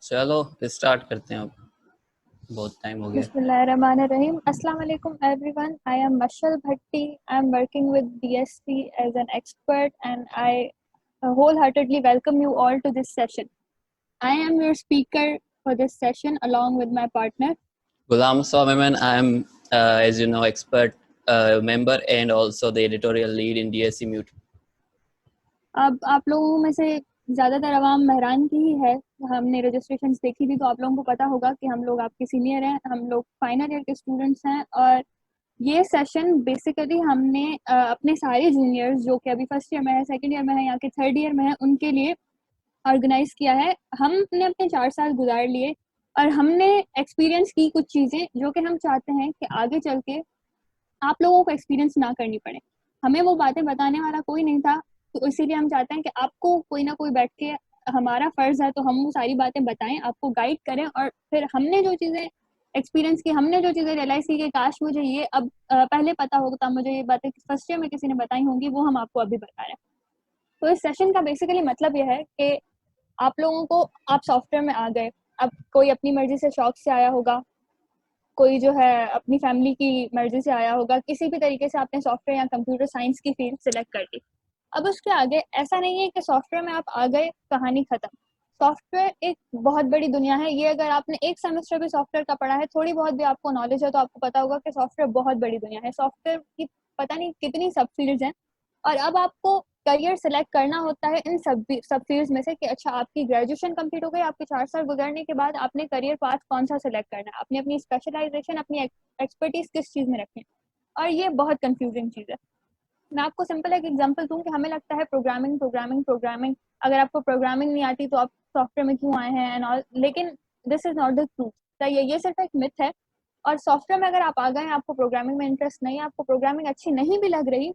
चलो स्टार्ट करते हैं। अब बहुत टाइम हो गया। Bismillahirrahmanirrahim. Assalamu alaikum everyone. I am Mashal Bhatti. I am working with DSC as an expert and I wholeheartedly welcome you all to this session. I am your speaker for this session along with my partner. Ghulam Swaminman, I am, as you know, expert member and also the editorial lead in DSC Mute. अब आप लोगों में से ज़्यादातर आवाम मेहरान की ही है। हमने registrations देखी थी तो आप लोगों को पता होगा कि हम लोग आपके सीनियर हैं, हम लोग फाइनल ईयर के स्टूडेंट्स हैं और ये सेशन बेसिकली हमने अपने सारे जूनियर्स जो कि अभी फर्स्ट ईयर में है, सेकंड ईयर में है या कि थर्ड ईयर में है, उनके लिए ऑर्गेनाइज किया है। हमने अपने 4 साल गुजार लिए और हमने एक्सपीरियंस की कुछ चीज़ें जो कि हम चाहते हैं कि आगे चल के आप लोगों को एक्सपीरियंस ना करनी पड़े। हमें वो बातें बताने वाला कोई नहीं था, तो इसीलिए हम चाहते हैं कि आपको कोई ना कोई बैठ के, हमारा फ़र्ज़ है तो हम वो सारी बातें बताएं, आपको गाइड करें और फिर हमने जो चीज़ें एक्सपीरियंस की, हमने जो चीज़ें रियलाइज़ की कि काश मुझे ये अब पहले पता होता, मुझे ये बातें फर्स्ट ईयर में किसी ने बताई होंगी, वो हम आपको अभी बता रहे हैं। तो इस सेशन का बेसिकली मतलब ये है कि आप लोगों को, आप सॉफ्टवेयर में आ गए, अब कोई अपनी मर्जी से शौक से आया होगा, कोई जो है अपनी फैमिली की मर्जी से आया होगा, किसी भी तरीके से आपने सॉफ्टवेयर या कंप्यूटर साइंस की फील्ड सिलेक्ट कर ली। अब उसके आगे ऐसा नहीं है कि सॉफ्टवेयर में आप आ गए कहानी खत्म। सॉफ्टवेयर एक बहुत बड़ी दुनिया है। ये अगर आपने एक सेमेस्टर भी सॉफ्टवेयर का पढ़ा है, थोड़ी बहुत भी आपको नॉलेज है, तो आपको पता होगा कि सॉफ्टवेयर बहुत बड़ी दुनिया है। सॉफ्टवेयर की पता नहीं कितनी सब फील्ड्स हैं और अब आपको करियर सेलेक्ट करना होता है इन सब फील्ड्स में से कि अच्छा, आपकी ग्रेजुएशन कंप्लीट हो गई, आपके 4 साल गुजरने के बाद आपने करियर पाथ कौन सा सेलेक्ट करना है, आपने अपनी स्पेशलाइजेशन, अपनी एक्सपर्टीज किस चीज़ में रखनी है। और ये बहुत कंफ्यूजिंग चीज़ है। मैं आपको सिंपल एक एग्जांपल दूं कि हमें लगता है प्रोग्रामिंग प्रोग्रामिंग प्रोग्रामिंग, अगर आपको प्रोग्रामिंग नहीं आती तो आप सॉफ्टवेयर में क्यों आए हैं एंड ऑल, लेकिन this is not the truth. ये सिर्फ एक मिथ है। और सॉफ्टवेयर में अगर आप आ गए, आपको प्रोग्रामिंग में इंटरेस्ट नहीं है, आपको प्रोग्रामिंग अच्छी नहीं भी लग रही,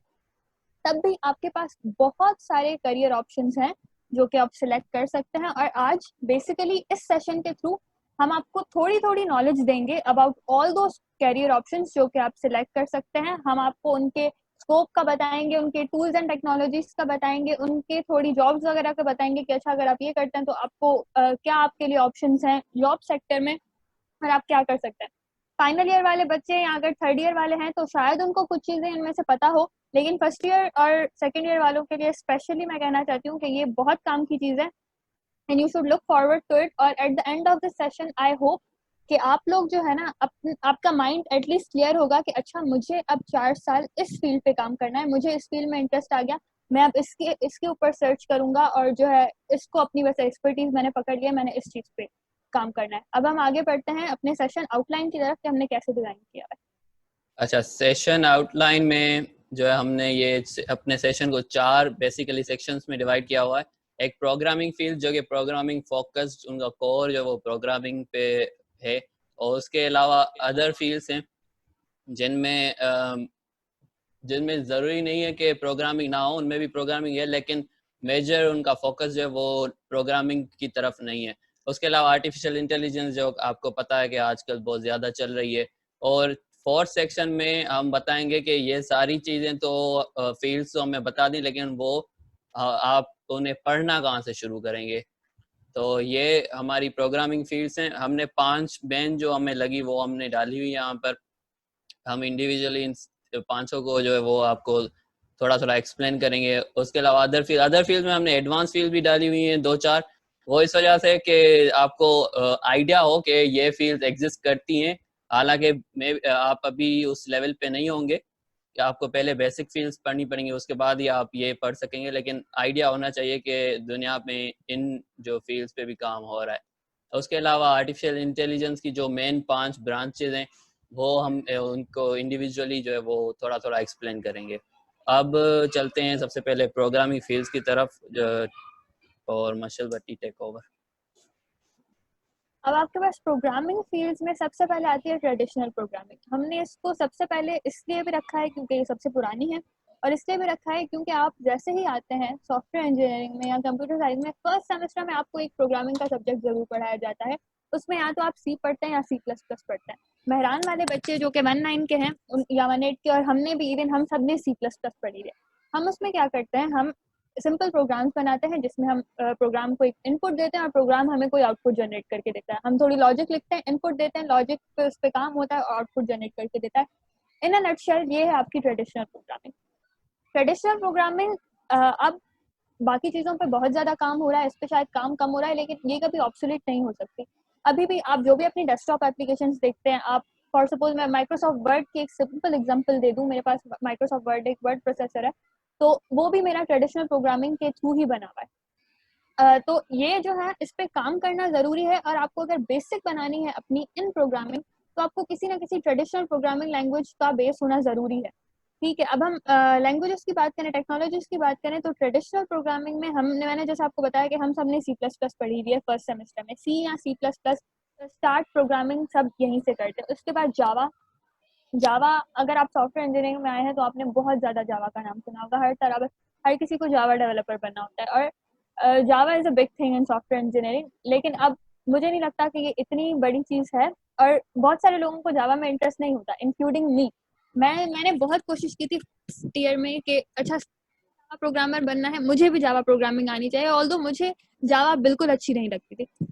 तब भी आपके पास बहुत सारे करियर ऑप्शंस हैं जो कि आप सिलेक्ट कर सकते हैं। और आज बेसिकली इस सेशन के थ्रू हम आपको थोड़ी थोड़ी नॉलेज देंगे about all those career options जो कि आप सिलेक्ट कर सकते हैं। हम आपको उनके स्कोप का बताएंगे, उनके टूल्स एंड टेक्नोलॉजीज का बताएंगे, उनके थोड़ी जॉब्स वगैरह का बताएंगे कि अच्छा, अगर आप ये करते हैं तो आपको क्या आपके लिए ऑप्शंस हैं जॉब सेक्टर में और आप क्या कर सकते हैं। फाइनल ईयर वाले बच्चे या अगर थर्ड ईयर वाले हैं तो शायद उनको कुछ चीज़ें इनमें से पता हो, लेकिन फर्स्ट ईयर और सेकंड ईयर वालों के लिए स्पेशली मैं कहना चाहती हूँ कि ये बहुत काम की चीज़ है and you should look forward to it. और at the end of this session I hope कि आप लोग जो है ना, आपका माइंड एटलीस्ट क्लियर होगा कि अच्छा, मुझे अब 4 साल इस फील्ड पे काम करना है, मुझे इस फील्ड में इंटरेस्ट आ गया, मैं अब इसके ऊपर सर्च करूंगा और जो है इसको अपनी वैसे एक्सपर्टीज मैंने पकड़ लिया, मैंने इस चीज़ पे काम करना है। अब हम आगे बढ़ते हैं अपने सेशन आउटलाइन की तरफ कि हमने कैसे डिजाइन किया है। अच्छा, सेशन आउटलाइन में जो है हमने ये अपने सेशन को 4 बेसिकली सेक्शंस में डिवाइड किया हुआ है। एक प्रोग्रामिंग फील्ड जो कि प्रोग्रामिंग फोकस्ड, उनका कोर जो वो प्रोग्रामिंग पे है, और उसके अलावा अदर फील्ड्स हैं जिनमें जिनमें ज़रूरी नहीं है कि प्रोग्रामिंग ना हो, उनमें भी प्रोग्रामिंग है, लेकिन मेजर उनका फोकस जो है वो प्रोग्रामिंग की तरफ नहीं है। उसके अलावा आर्टिफिशियल इंटेलिजेंस जो आपको पता है कि आजकल बहुत ज़्यादा चल रही है। और फोर्थ सेक्शन में हम बताएंगे कि ये सारी चीज़ें तो फील्ड्स तो हमें बता दी, लेकिन वो आप उन्हें पढ़ना कहाँ से शुरू करेंगे। तो ये हमारी प्रोग्रामिंग फील्ड्स हैं। हमने 5 मेन जो हमें लगी वो हमने डाली हुई यहाँ पर। हम इंडिविजुअली इन 5 को जो है वो आपको थोड़ा थोड़ा एक्सप्लेन करेंगे। उसके अलावा अदर फील्ड में हमने एडवांस फील्ड भी डाली हुई हैं 2-4, वो इस वजह से कि आपको आइडिया हो कि ये फील्ड एग्जिस्ट करती हैं। हालांकि आप अभी उस लेवल पे नहीं होंगे कि आपको पहले बेसिक फील्ड्स पढ़नी पड़ेंगी, उसके बाद ही आप ये पढ़ सकेंगे, लेकिन आइडिया होना चाहिए कि दुनिया में इन जो फील्ड्स पे भी काम हो रहा है। उसके अलावा आर्टिफिशियल इंटेलिजेंस की जो मेन 5 ब्रांचेज हैं वो हम उनको इंडिविजुअली जो है वो थोड़ा थोड़ा एक्सप्लेन करेंगे। अब चलते हैं सबसे पहले प्रोग्रामिंग फील्ड्स की तरफ, और मशल भट्टी टेक ओवर। अब आपके पास प्रोग्रामिंग फील्ड्स में सबसे पहले आती है ट्रेडिशनल प्रोग्रामिंग। हमने इसको सबसे पहले इसलिए भी रखा है क्योंकि ये सबसे पुरानी है, और इसलिए भी रखा है क्योंकि आप जैसे ही आते हैं सॉफ्टवेयर इंजीनियरिंग में या कंप्यूटर साइंस में, फर्स्ट सेमेस्टर में आपको एक प्रोग्रामिंग का सब्जेक्ट जरूर पढ़ाया जाता है। उसमें या तो आप सी पढ़ते हैं या C++ पढ़ते हैं। मेहरान वाले बच्चे जो कि 1-9 के हैं या 1-8 के, और हमने भी, इवन हम सब ने C++ पढ़ी है। हम उसमें क्या करते हैं, हम सिंपल प्रोग्राम्स बनाते हैं जिसमें हम प्रोग्राम को एक इनपुट देते हैं और प्रोग्राम हमें कोई आउटपुट जनरेट करके देता है। हम थोड़ी लॉजिक लिखते हैं, इनपुट देते हैं, लॉजिक पे उस पर काम होता है और आउटपुट जनरेट करके देता है। इन अ नटशेल ये है आपकी ट्रेडिशनल प्रोग्रामिंग। ट्रेडिशनल प्रोग्रामिंग अब बाकी चीज़ों पे बहुत ज़्यादा काम हो रहा है, इस पे शायद काम कम हो रहा है, लेकिन ये कभी ऑब्सोलीट नहीं हो सकती। अभी भी आप जो भी अपनी डेस्कटॉप एप्लीकेशंस देखते हैं, आप फॉर सपोज मैं माइक्रोसॉफ्ट वर्ड की एक सिंपल एग्जांपल दे दूं, मेरे पास माइक्रोसॉफ्ट वर्ड एक वर्ड प्रोसेसर है, तो वो भी मेरा ट्रेडिशनल प्रोग्रामिंग के थ्रू ही बना हुआ है। तो ये जो है इस पे काम करना ज़रूरी है, और आपको अगर बेसिक बनानी है अपनी इन प्रोग्रामिंग, तो आपको किसी ना किसी ट्रेडिशनल प्रोग्रामिंग लैंग्वेज का बेस होना ज़रूरी है। ठीक है, अब हम लैंग्वेजेस की बात करें, टेक्नोलॉजीज की बात करें, तो ट्रेडिशनल प्रोग्रामिंग में मैंने जैसे आपको बताया कि हम सब ने C++ पढ़ी हुई है फर्स्ट सेमेस्टर में। C या C++ स्टार्ट प्रोग्रामिंग सब यहीं से करते हैं। उसके बाद जावा अगर आप सॉफ्टवेयर इंजीनियरिंग में आए हैं तो आपने बहुत ज़्यादा जावा का नाम सुना होगा। हर किसी को जावा डेवलपर बनना होता है, और जावा is a big thing in software engineering. लेकिन अब मुझे नहीं लगता कि ये इतनी बड़ी चीज़ है, और बहुत सारे लोगों को जावा में इंटरेस्ट नहीं होता, इंक्लूडिंग मी। मैंने बहुत कोशिश की थी फर्स्ट ईयर में कि अच्छा जावा प्रोग्रामर बनना है, मुझे भी जावा प्रोग्रामिंग आनी चाहिए, ऑल्दो मुझे जावा बिल्कुल अच्छी नहीं लगती थी।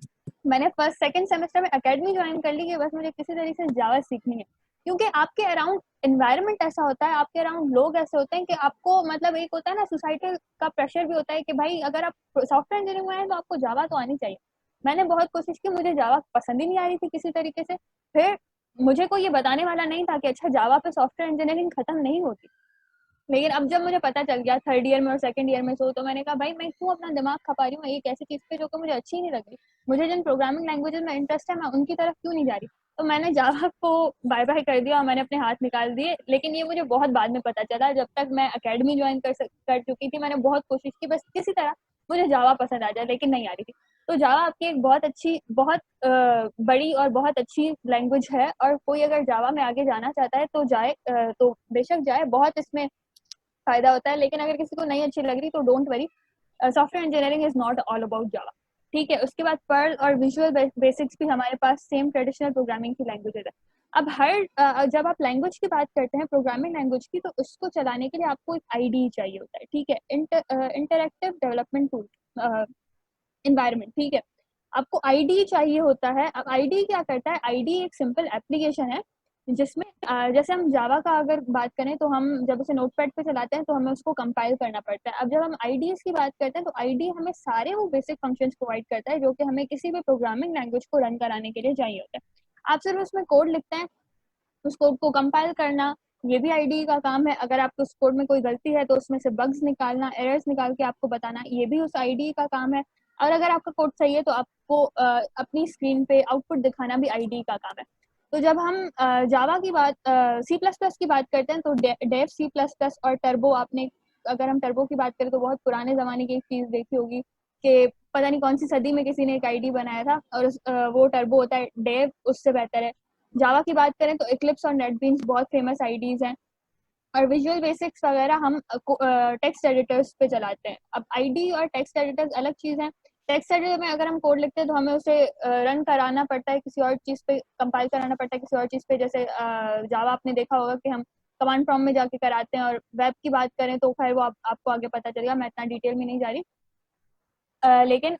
मैंने फर्स्ट सेकंड सेमेस्टर में एकेडमी ज्वाइन कर ली कि बस मुझे किसी तरीके से जावा सीखनी है, क्योंकि आपके अराउंड एनवायरनमेंट ऐसा होता है, आपके अराउंड लोग ऐसे होते हैं कि आपको मतलब एक होता है ना, सोसाइटी का प्रेशर भी होता है कि भाई अगर आप सॉफ्टवेयर इंजीनियरिंग में आए तो आपको जावा तो आनी चाहिए। मैंने बहुत कोशिश की, मुझे जावा पसंद ही नहीं आ रही थी किसी तरीके से। फिर मुझे कोई ये बताने वाला नहीं था कि अच्छा जावा पे सॉफ्टवेयर इंजीनियरिंग खत्म नहीं होती। लेकिन अब जब मुझे पता चल गया थर्ड ईयर में और सेकंड ईयर में, तो मैंने कहा भाई मैं क्यों अपना दिमाग खपा रही हूँ एक ऐसी चीज़ पे जो कि मुझे अच्छी नहीं लग रही। मुझे जिन प्रोग्रामिंग लैंग्वेजेस में इंटरेस्ट है मैं उनकी तरफ क्यों नहीं जा रही। तो मैंने जावा को बाय बाय कर दिया और मैंने अपने हाथ निकाल दिए। लेकिन ये मुझे बहुत बाद में पता चला, जब तक मैं अकेडमी ज्वाइन कर चुकी थी। मैंने बहुत कोशिश की बस किसी तरह मुझे जावा पसंद आ जाए, लेकिन नहीं आ रही थी। तो जावा आपकी एक बहुत अच्छी, बहुत बड़ी और बहुत अच्छी लैंग्वेज है, और कोई अगर जावा में आगे जाना चाहता है तो जाए, तो बेशक जाए, बहुत इसमें फायदा होता है। लेकिन अगर किसी को नहीं अच्छी लग रही तो don't worry, software engineering is not all about Java. ठीक है, उसके बाद पर्ल और विजुअल बेसिक्स भी हमारे पास सेम ट्रेडिशनल प्रोग्रामिंग की लैंग्वेजेस है। अब जब आप लैंग्वेज की बात करते हैं, प्रोग्रामिंग लैंग्वेज की, तो उसको चलाने के लिए आपको एक आईडी चाहिए होता है। ठीक है, इंटरएक्टिव डेवलपमेंट टूल इन्वायरमेंट। ठीक है, आपको आईडी चाहिए होता है। अब आईडी क्या करता है, आईडी एक सिंपल एप्लीकेशन है जिसमें जैसे हम जावा का अगर बात करें तो हम जब उसे नोटपैड पे चलाते हैं तो हमें उसको कंपाइल करना पड़ता है। अब जब हम आईडीज की बात करते हैं तो आईडी हमें सारे वो बेसिक फंक्शंस प्रोवाइड करता है जो कि हमें किसी भी प्रोग्रामिंग लैंग्वेज को रन कराने के लिए चाहिए होता है। आप सिर्फ उसमें कोड लिखते हैं, उस कोड को कंपाइल करना ये भी आईडी का काम है। अगर आपको उस कोड में कोई गलती है तो उसमें से बग्स निकालना, एरर्स निकाल के आपको बताना, ये भी उस आईडी का काम है। और अगर आपका कोड सही है तो आपको अपनी स्क्रीन पे आउटपुट दिखाना भी आईडी का काम है। तो जब हम जावा की बात, C++ की बात करते हैं तो डेव C++ और टर्बो, आपने अगर हम टर्बो की बात करें तो बहुत पुराने ज़माने की एक चीज़ देखी होगी कि पता नहीं कौन सी सदी में किसी ने एक आईडी बनाया था, और वो टर्बो होता है। डेव उससे बेहतर है। जावा की बात करें तो इक्लिप्स और नेटबीन्स बहुत फेमस आईडीज हैं। और विजुअल बेसिक्स वगैरह हम टेक्स्ट एडिटर्स पे चलाते हैं। अब आईडी और टेक्स्ट एडिटर्स अलग चीज़ हैं। टेक्स्ट एडिटर में अगर हम कोड लिखते हैं तो हमें उसे रन कराना पड़ता है किसी और चीज़ पे, कंपाइल कराना पड़ता है किसी और चीज़ पे। जैसे जावा आपने देखा होगा कि हम कमांड प्रॉम्प्ट में जाके कराते हैं। और वेब की बात करें तो खैर वो आपको आगे पता चलेगा, मैं इतना डिटेल में नहीं जा रही। लेकिन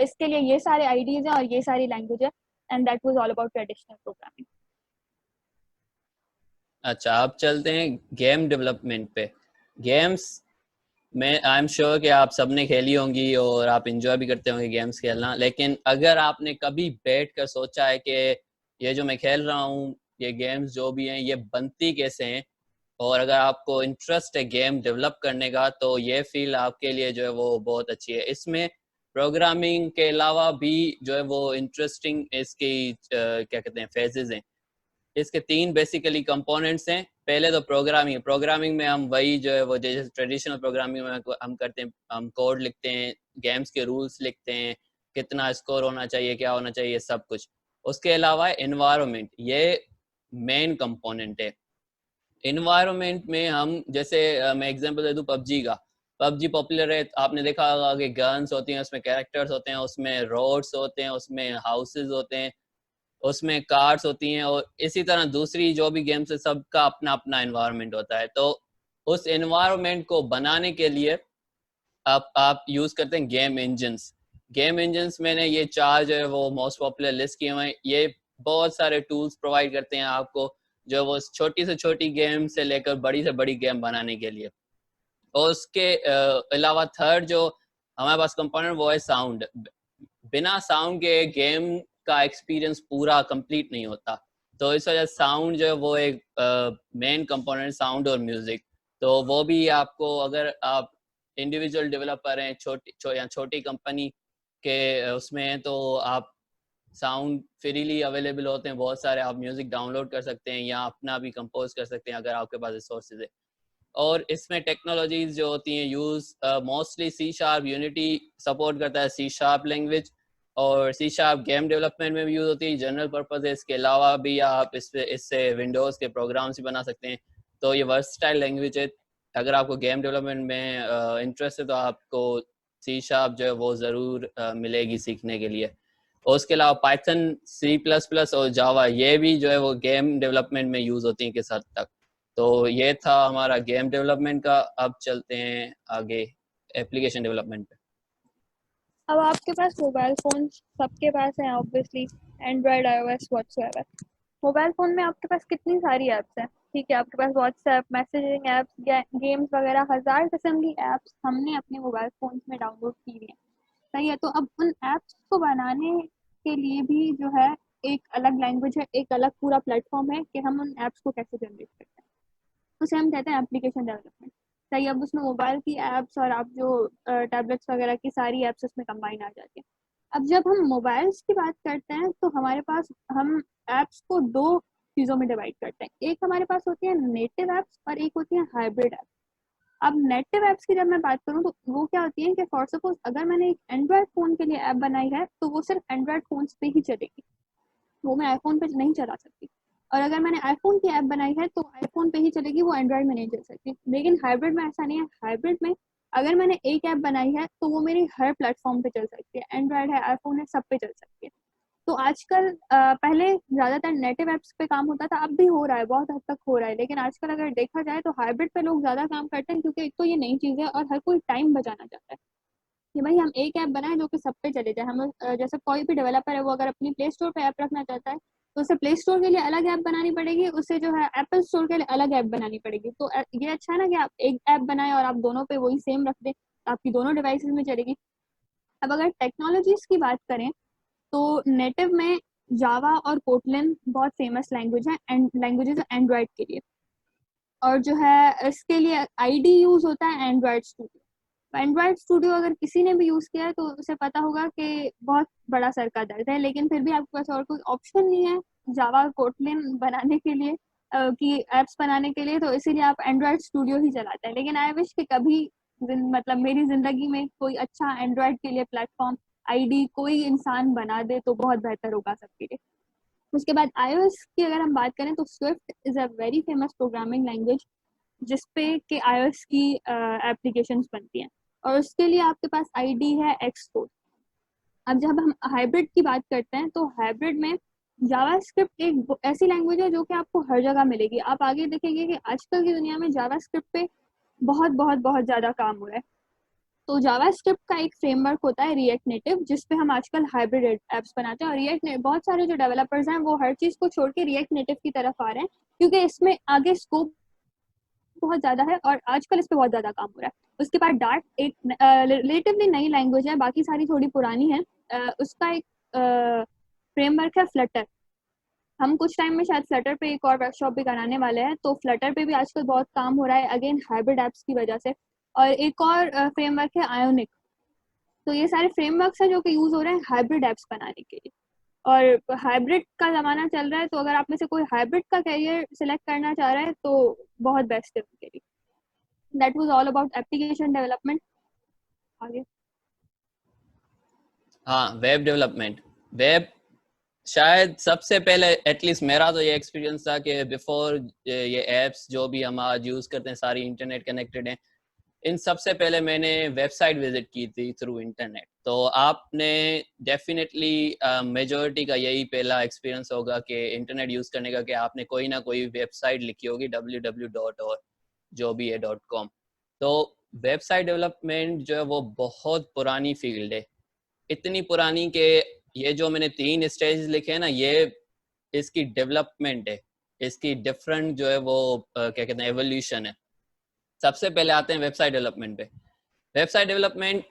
इसके लिए ये सारे आईडीज हैं और ये सारी लैंग्वेज है। And that was all about traditional programming. अच्छा, आप चलते हैं गेम डेवलपमेंट पे। गेम्स में आई एम श्योर कि आप सबने खेली होंगी और आप इंजॉय भी करते होंगे गेम्स खेलना। लेकिन अगर आपने कभी बैठ कर सोचा है कि ये जो मैं खेल रहा हूँ, ये गेम्स जो भी हैं, ये बनती कैसे हैं, और अगर आपको इंटरेस्ट है गेम डेवलप करने का, तो ये फील्ड आपके लिए जो है वो बहुत अच्छी है। इसमें प्रोग्रामिंग के अलावा भी जो है वो इंटरेस्टिंग इसकी क्या कहते हैं फेजेस हैं। इसके तीन बेसिकली कंपोनेंट्स हैं। पहले तो प्रोग्रामिंग में हम वही जो है वो जैसे ट्रेडिशनल प्रोग्रामिंग में हम करते हैं, हम कोड लिखते हैं, गेम्स के रूल्स लिखते हैं, कितना स्कोर होना चाहिए, क्या होना चाहिए, सब कुछ। उसके अलावा एनवायरनमेंट, ये मेन कंपोनेंट है। एनवायरनमेंट में हम जैसे मैं एग्जांपल दे दूं पबजी का। पबजी पॉपुलर है, आपने देखा होगा कि गन्स होती हैं, उसमें कैरेक्टर्स होते हैं, उसमें रोड्स होते हैं, उसमें हाउसेज होते हैं, उसमें कार्स होती हैं, और इसी तरह दूसरी जो भी गेम्स है सबका अपना अपना एनवायरनमेंट होता है। तो उस एनवायरनमेंट को बनाने के लिए आप यूज करते हैं गेम इंजन्स मैंने ये 4 जो है वो मोस्ट पॉपुलर लिस्ट किए हुए हैं। ये बहुत सारे टूल्स प्रोवाइड करते हैं आपको, जो वो छोटी से छोटी गेम से लेकर बड़ी से बड़ी गेम बनाने के लिए। और उसके अलावा थर्ड जो हमारे पास कंपोनेंट वो है साउंड। बिना साउंड के गेम का एक्सपीरियंस पूरा कंप्लीट नहीं होता, तो इस वजह से साउंड जो है वो एक मेन कंपोनेंट, साउंड और म्यूजिक। तो वो भी आपको, अगर आप इंडिविजुअल डेवलपर हैं छोटी कंपनी के उसमें हैं, तो आप साउंड फ्रीली अवेलेबल होते हैं बहुत सारे, आप म्यूजिक डाउनलोड कर सकते हैं या अपना भी कंपोज कर सकते हैं अगर आपके पास रिसोर्सेज है। और इसमें टेक्नोलॉजीज जो होती हैं use mostly C# unity support करता है, C# लैंग्वेज, और C# गेम डेवलपमेंट में भी यूज होती है, जनरल पर्पज है। इसके अलावा भी आप इससे विंडोज के प्रोग्राम्स भी बना सकते हैं। तो ये वर्सटाइल लैंग्वेज है। अगर आपको गेम डेवलपमेंट में इंटरेस्ट है तो आपको C# जो है वो ज़रूर मिलेगी सीखने के लिए। और उसके अलावा पाइथन, C++ और जावा, ये भी जो है वो गेम डेवलपमेंट में यूज होती हैं किस हद तक। तो ये था हमारा गेम डेवलपमेंट का। अब चलते हैं आगे एप्लीकेशन डेवलपमेंट पे। अब आपके पास मोबाइल फोन सबके पास है obviously, Android, iOS whatsoever. Mobile phone में आपके पास कितनी सारी ऐप्स हैं, ठीक है, आपके पास व्हाट्सएप, मैसेजिंग ऐप्स, गेम्स वगैरह, हज़ार किस्म की ऐप्स हमने अपने मोबाइल फ़ोन्स में डाउनलोड की हुई हैं, सही है। तो अब उन ऐप्स को बनाने के लिए भी जो है एक अलग लैंग्वेज है, एक अलग पूरा प्लेटफॉर्म है कि हम उन ऐप्स को कैसे जनरेट करते हैं, उसे हम कहते हैं एप्लीकेशन डेवलपमेंट, सही। अब उसमें मोबाइल की ऐप्स और आप जो टैबलेट्स वगैरह की सारी ऐप्स उसमें कंबाइन आ जाती हैं। अब जब हम मोबाइल्स की बात करते हैं तो हमारे पास, हम ऐप्स को दो चीज़ों में डिवाइड करते हैं। एक हमारे पास होती है नेटिव ऐप्स और एक होती है हाइब्रिड ऐप्स। अब नेटिव ऐप्स की जब मैं बात करूँ तो वो क्या होती है कि फॉर सपोज अगर मैंने एक एंड्रॉयड फ़ोन के लिए ऐप बनाई है तो वो सिर्फ एंड्रॉयड फ़ोन्स पे ही चलेगी, वो मैं आईफोन पे नहीं चला सकती। और अगर मैंने आईफोन की ऐप बनाई है तो आईफोन पे ही चलेगी, वो एंड्रॉयड में नहीं चल सकती। लेकिन हाइब्रिड में ऐसा नहीं है। हाइब्रिड में अगर मैंने एक ऐप बनाई है तो वो मेरी हर प्लेटफॉर्म पे चल सकती है, एंड्रॉयड है, आईफोन है, सब पे चल सकती है। तो आजकल पहले ज़्यादातर नेटिव ऐप्स पे काम होता था, अब भी हो रहा है, बहुत हद तक हो रहा है, लेकिन आजकल अगर देखा जाए तो हाइब्रिड पे लोग ज़्यादा काम करते हैं, क्योंकि एक तो ये नई चीज़ है और हर कोई टाइम बचाना चाहता है कि भाई हम एक ऐप बनाएं जो कि सब पे चले जाए। हम जैसे कोई भी डेवलपर है वो अगर अपनी प्ले स्टोर पे ऐप रखना चाहता है तो उसे प्ले स्टोर के लिए अलग ऐप बनानी पड़ेगी, उसे जो है एप्पल स्टोर के लिए अलग ऐप बनानी पड़ेगी। तो ये अच्छा है ना कि आप एक ऐप बनाएं और आप दोनों पे वही सेम रख दें, आपकी दोनों डिवाइसेस में चलेगी। अब अगर टेक्नोलॉजीज की बात करें तो नेटिव में जावा और कोटलिन बहुत फेमस लैंग्वेज है, एंड लैंग्वेजेस एंड्रॉयड के लिए। और जो है इसके लिए आईडी यूज होता है एंड्रॉयड स्टूडियो। एंड्रॉयड स्टूडियो अगर किसी ने भी यूज़ किया है तो उसे पता होगा कि बहुत बड़ा सर का दर्द है, लेकिन फिर भी आपके पास और कोई ऑप्शन नहीं है जावा कोटलिन बनाने के लिए, कि ऐप्स बनाने के लिए, तो इसीलिए आप एंड्रॉयड स्टूडियो ही चलाते हैं। लेकिन आई विश कि कभी मतलब मेरी ज़िंदगी में कोई अच्छा एंड्रॉयड के लिए प्लेटफॉर्म आईडी कोई इंसान बना दे तो बहुत बेहतर होगा सबके लिए। उसके बाद iOS की अगर हम बात करें तो Swift is a very famous programming language जिसपे कि iOS की एप्लीकेशंस बनती हैं, और उसके लिए आपके पास आईडी है एक्सकोड। अब जब हम हाइब्रिड की बात करते हैं तो हाइब्रिड में जावास्क्रिप्ट एक ऐसी लैंग्वेज है जो कि आपको हर जगह मिलेगी। आप आगे देखेंगे कि आजकल की दुनिया में जावास्क्रिप्ट पे बहुत बहुत बहुत ज़्यादा काम हो रहा है। तो जावास्क्रिप्ट का एक फ्रेमवर्क होता है रिएक्ट नेटिव, जिस पे हम आजकल हाइब्रिड ऐप्स बनाते हैं, और बहुत सारे जो डेवलपर्स हैं वो हर चीज़ को छोड़ के रिएक्ट नेटिव की तरफ आ रहे हैं, क्योंकि इसमें आगे स्कोप बहुत ज़्यादा है और आजकल इस पे बहुत ज़्यादा काम हो रहा है। उसके बाद डार्ट एक रिलेटिवली नई लैंग्वेज है, बाकी सारी थोड़ी पुरानी है। उसका एक फ्रेमवर्क है फ्लटर। हम कुछ टाइम में शायद फ्लटर पे एक और वर्कशॉप भी कराने वाले हैं, तो फ्लटर पे भी आजकल बहुत काम हो रहा है, अगेन हाइब्रिड ऐप्स की वजह से। और एक और फ्रेमवर्क है आयोनिक। तो ये सारे फ्रेमवर्क्स हैं जो कि यूज़ हो रहे हैं हाइब्रिड ऐप्स बनाने के लिए। और हाइब्रिड का ज़माना चल रहा है, तो अगर आप में से कोई हाइब्रिड का करियर सिलेक्ट करना चाह रहा है तो बहुत बेस्ट है उनके लिए। That was all about application development. आगे हाँ, वेब डेवलपमेंट। वेब शायद सबसे पहले, एटलीस्ट मेरा तो ये एक्सपीरियंस था कि बिफोर ये एप्स जो भी हम आज यूज़ करते हैं सारी इंटरनेट कनेक्टेड हैं, इन सबसे पहले मैंने वेबसाइट विजिट की थी थ्रू इंटरनेट। तो आपने डेफिनेटली मेजॉरिटी का यही पहला एक्सपीरियंस होगा कि इंटरनेट यूज़ करने का, कि आपने कोई ना कोई वेबसाइट लिखी होगी www.जो भी है .com। तो वेबसाइट डेवलपमेंट जो है वो बहुत पुरानी फील्ड है, इतनी पुरानी कि ये जो मैंने 3 स्टेज लिखे हैं ना, ये इसकी डेवलपमेंट है, इसकी डिफरेंट जो है वो क्या कहते हैं एवोल्यूशन है। सबसे पहले आते हैं वेबसाइट डेवलपमेंट पे। वेबसाइट डेवलपमेंट,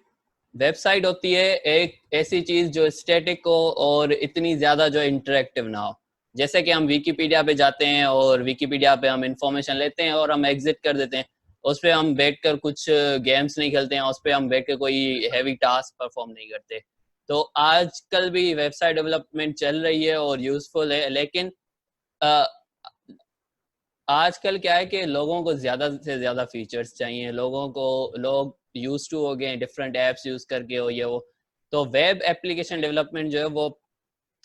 वेबसाइट होती है एक ऐसी चीज जो स्टैटिक हो और इतनी ज्यादा जो इंटरेक्टिव ना हो। जैसे कि हम विकिपीडिया पे जाते हैं और विकिपीडिया पे हम इंफॉर्मेशन लेते हैं और हम एग्जिट कर देते हैं, उस पर हम बैठकर कुछ गेम्स नहीं खेलते हैं, उस पर हम बैठकर कोई हैवी टास्क परफॉर्म नहीं करते। तो आजकल भी वेबसाइट डेवलपमेंट चल रही है और यूजफुल है, लेकिन आजकल क्या है कि लोगों को ज्यादा से ज्यादा फीचर्स चाहिए, लोग यूज टू हो गए डिफरेंट एप्स यूज करके हो ये वो। तो वेब एप्लीकेशन डेवलपमेंट जो है वो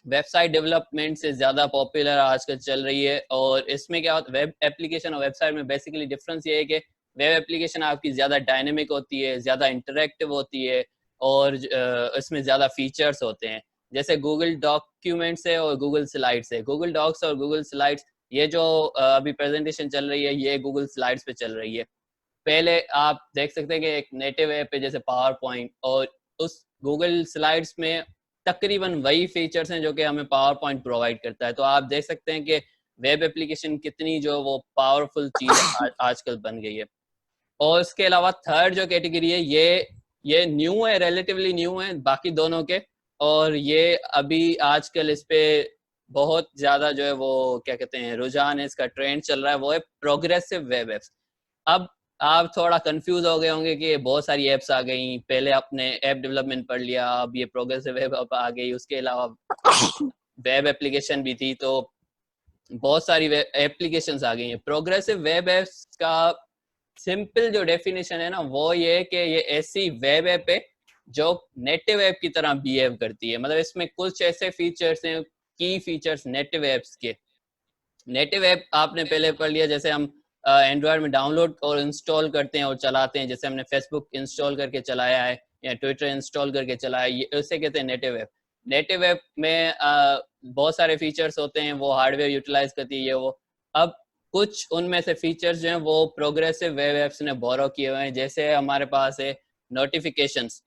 वेबसाइट डेवलपमेंट से ज्यादा पॉपुलर आजकल चल रही है। और इसमें क्या होता है, वेब एप्लीकेशन और वेबसाइट में बेसिकली डिफरेंस ये है कि वेब एप्लीकेशन आपकी ज्यादा डायनेमिक होती है, ज्यादा इंटरेक्टिव होती है और इसमें ज्यादा फीचर्स होते हैं। जैसे गूगल डॉक्यूमेंट्स है और गूगल स्लाइड्स है। गूगल डॉक्स और गूगल स्लाइड्स, ये जो अभी प्रेजेंटेशन चल रही है ये गूगल स्लाइड्स पे चल रही है। पहले आप देख सकते हैं कि एक नेटिव ऐप है जैसे पावर पॉइंट, और उस गूगल स्लाइड्स में तकरीबन वही फीचर्स हैं जो कि हमें पावर पॉइंट प्रोवाइड करता है। तो आप देख सकते हैं कि वेब एप्लीकेशन कितनी जो वो पावरफुल चीज आजकल बन गई है। और इसके अलावा थर्ड जो कैटेगरी है ये न्यू है, रिलेटिवली न्यू है बाकी दोनों के, और ये अभी आजकल इस पे बहुत ज्यादा जो है वो क्या कहते हैं रुझान है, इसका ट्रेंड चल रहा है, वो है प्रोग्रेसिव वेब एप्स। अब आप थोड़ा कंफ्यूज हो गए होंगे कि बहुत सारी एप्स आ गई, पहले आपने ऐप डेवलपमेंट पढ़ लिया, अब ये प्रोग्रेसिव वेब ऐप आ गई, उसके अलावा वेब एप्लीकेशन भी थी, तो बहुत सारी एप्लीकेशंस आ गई हैं। प्रोग्रेसिव वेब एप्स का सिंपल जो डेफिनेशन है ना वो ये है कि ये ऐसी वेब ऐप है जो नेटिव ऐप की तरह बिहेव करती है। मतलब इसमें कुछ ऐसे फीचर्स हैं, की फीचर्स नेटिव ऐप्स के। नेटिव ऐप आपने पहले पढ़ लिया, जैसे हम एंड्रॉयड में डाउनलोड और इंस्टॉल करते हैं और चलाते हैं, जैसे हमने फेसबुक इंस्टॉल करके चलाया है या ट्विटर इंस्टॉल करके चलाया है, ये उसे कहते हैं नेटिव ऐप। नेटिव ऐप में बहुत सारे फीचर्स होते हैं, वो हार्डवेयर यूटिलाइज करती है ये वो। अब कुछ उनमें से फीचर्स जो हैं वो प्रोग्रेसिव वेब एप्स ने बोरो किए हुए हैं। जैसे हमारे पास है notifications.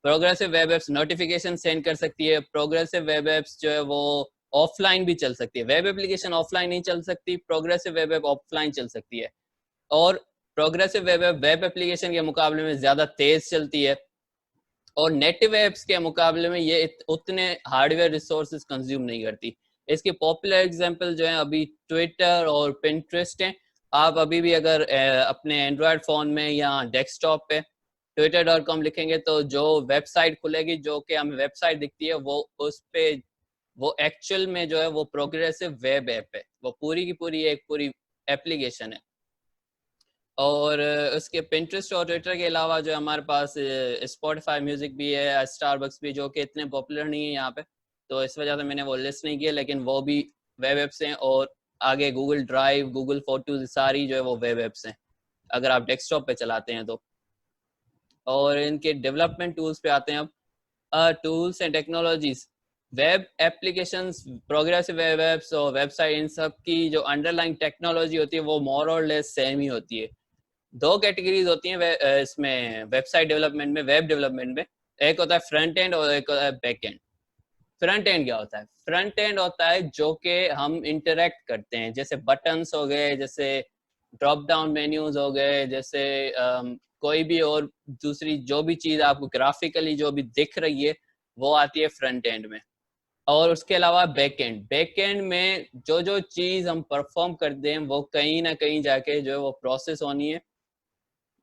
Progressive web apps notification send कर सकती है। प्रोग्रेसिव वेब एप्स जो है वो ऑफलाइन भी चल सकती है। वेब एप्लीकेशन ऑफलाइन नहीं चल सकती, प्रोग्रेसिव वेब ऐप ऑफलाइन चल सकती है। और progressive web app web application के मुकाबले में ज्यादा तेज चलती है, और नेटिव एप्स के मुकाबले में ये उतने हार्डवेयर रिसोर्सेज कंज्यूम नहीं करती। इसके पॉपुलर एग्जांपल जो है अभी ट्विटर और पिंटरेस्ट हैं। आप अभी भी अगर अपने एंड्रॉयड फोन में या डेस्कटॉप पे twitter.com लिखेंगे तो जो वेबसाइट खुलेगी, जो कि हमें वेबसाइट दिखती है, वो उस पे वो एक्चुअल में जो है वो प्रोग्रेसिव वेब ऐप है, वो पूरी की पूरी एक पूरी एप्लीकेशन है। और उसके पिंटरेस्ट और ट्विटर के अलावा जो हमारे पास स्पॉटिफाई म्यूजिक भी है, स्टारबक्स भी, जो कि इतने पॉपुलर नहीं है यहाँ पे, तो इस वजह से मैंने वो लिस्ट नहीं किया, लेकिन वो भी वेब एप्स हैं। और आगे गूगल ड्राइव, गूगल फोटोज, सारी जो है वो वेब एप्स हैं अगर आप डेस्कटॉप पे चलाते हैं तो। और इनके डेवलपमेंट टूल्स पे आते हैं अब। Tools and technologies, web applications, progressive web apps और वेबसाइट, इन सब की जो अंडरलाइंग टेक्नोलॉजी होती है वो मोर और लेस सेम ही होती है। दो कैटेगरीज होती हैं इसमें वेबसाइट डेवलपमेंट में, वेब डेवलपमेंट में। एक होता है फ्रंट एंड और एक होता है बैक एंड। फ्रंट एंड क्या होता है? फ्रंट एंड होता है जो कि हम इंटरेक्ट करते हैं, जैसे बटन्स हो गए, जैसे ड्रॉप डाउन मेन्यूज हो गए, जैसे कोई भी और दूसरी जो भी चीज आपको ग्राफिकली जो भी दिख रही है वो आती है फ्रंट एंड में। और उसके अलावा बैक एंड, बैक एंड में जो जो चीज हम परफॉर्म करते हैं वो कहीं ना कहीं जाके जो है वो प्रोसेस होनी है।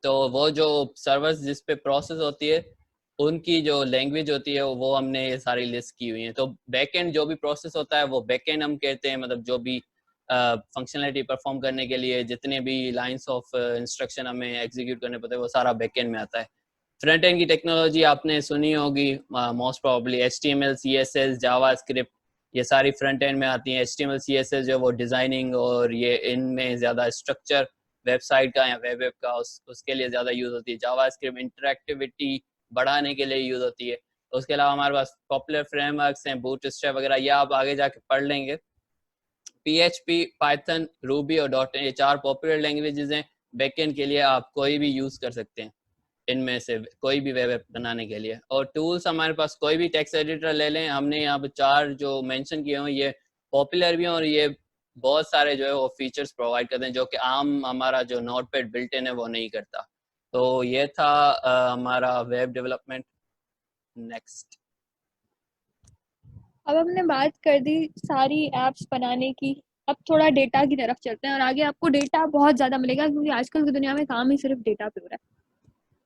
तो वो जो सर्वर्स जिस पे प्रोसेस होती है उनकी जो लैंग्वेज होती है वो हमने ये सारी लिस्ट की हुई है। तो बैकएंड जो भी प्रोसेस होता है वो बैकएंड हम कहते हैं, मतलब जो भी फंक्शनलिटी परफॉर्म करने के लिए जितने भी लाइंस ऑफ इंस्ट्रक्शन हमें एग्जीक्यूट करने पड़ते हैं वो सारा बैकएंड में आता है। फ्रंट एंड की टेक्नोलॉजी आपने सुनी होगी most probably, HTML, CSS, JavaScript, ये सारी फ्रंट एंड में आती हैं। HTML, CSS जो वो डिजाइनिंग और ये इनमें ज्यादा स्ट्रक्चर वेबसाइट का या वेब ऐप का उसके लिए ज्यादा यूज होती है। जावास्क्रिप्ट इंटरेक्टिविटी बढ़ाने के लिए यूज होती है। उसके अलावा हमारे पास पॉपुलर फ्रेमवर्क्स हैं, बूटस्ट्रैप वगैरह, ये आप आगे जाके पढ़ लेंगे। PHP, पाइथन, रूबी और डॉट, ये चार पॉपुलर लैंग्वेजेस हैं। बैकएंड के लिए आप कोई भी यूज कर सकते हैं। इनमें से कोई भी वेब ऐप बनाने के लिए। और टूल्स हमारे पास कोई भी टेक्स्ट एडिटर ले लें, हमने यहाँ पे 4 जो मेंशन किए हैं ये पॉपुलर भी हैं और ये बहुत सारे जो है वो फीचर्स प्रोवाइड करते हैं जो कि आम हमारा जो नोटपैड बिल्ट इन है वो नहीं करता। तो ये था हमारा वेब डेवलपमेंट। नेक्स्ट। अब हमने बात कर दी सारी एप्स बनाने की, अब थोड़ा डेटा की तरफ चलते हैं और आगे आपको डेटा बहुत ज़्यादा मिलेगा क्योंकि आजकल की दुनिया में काम ही सिर्फ डेटा पे हो रहा है।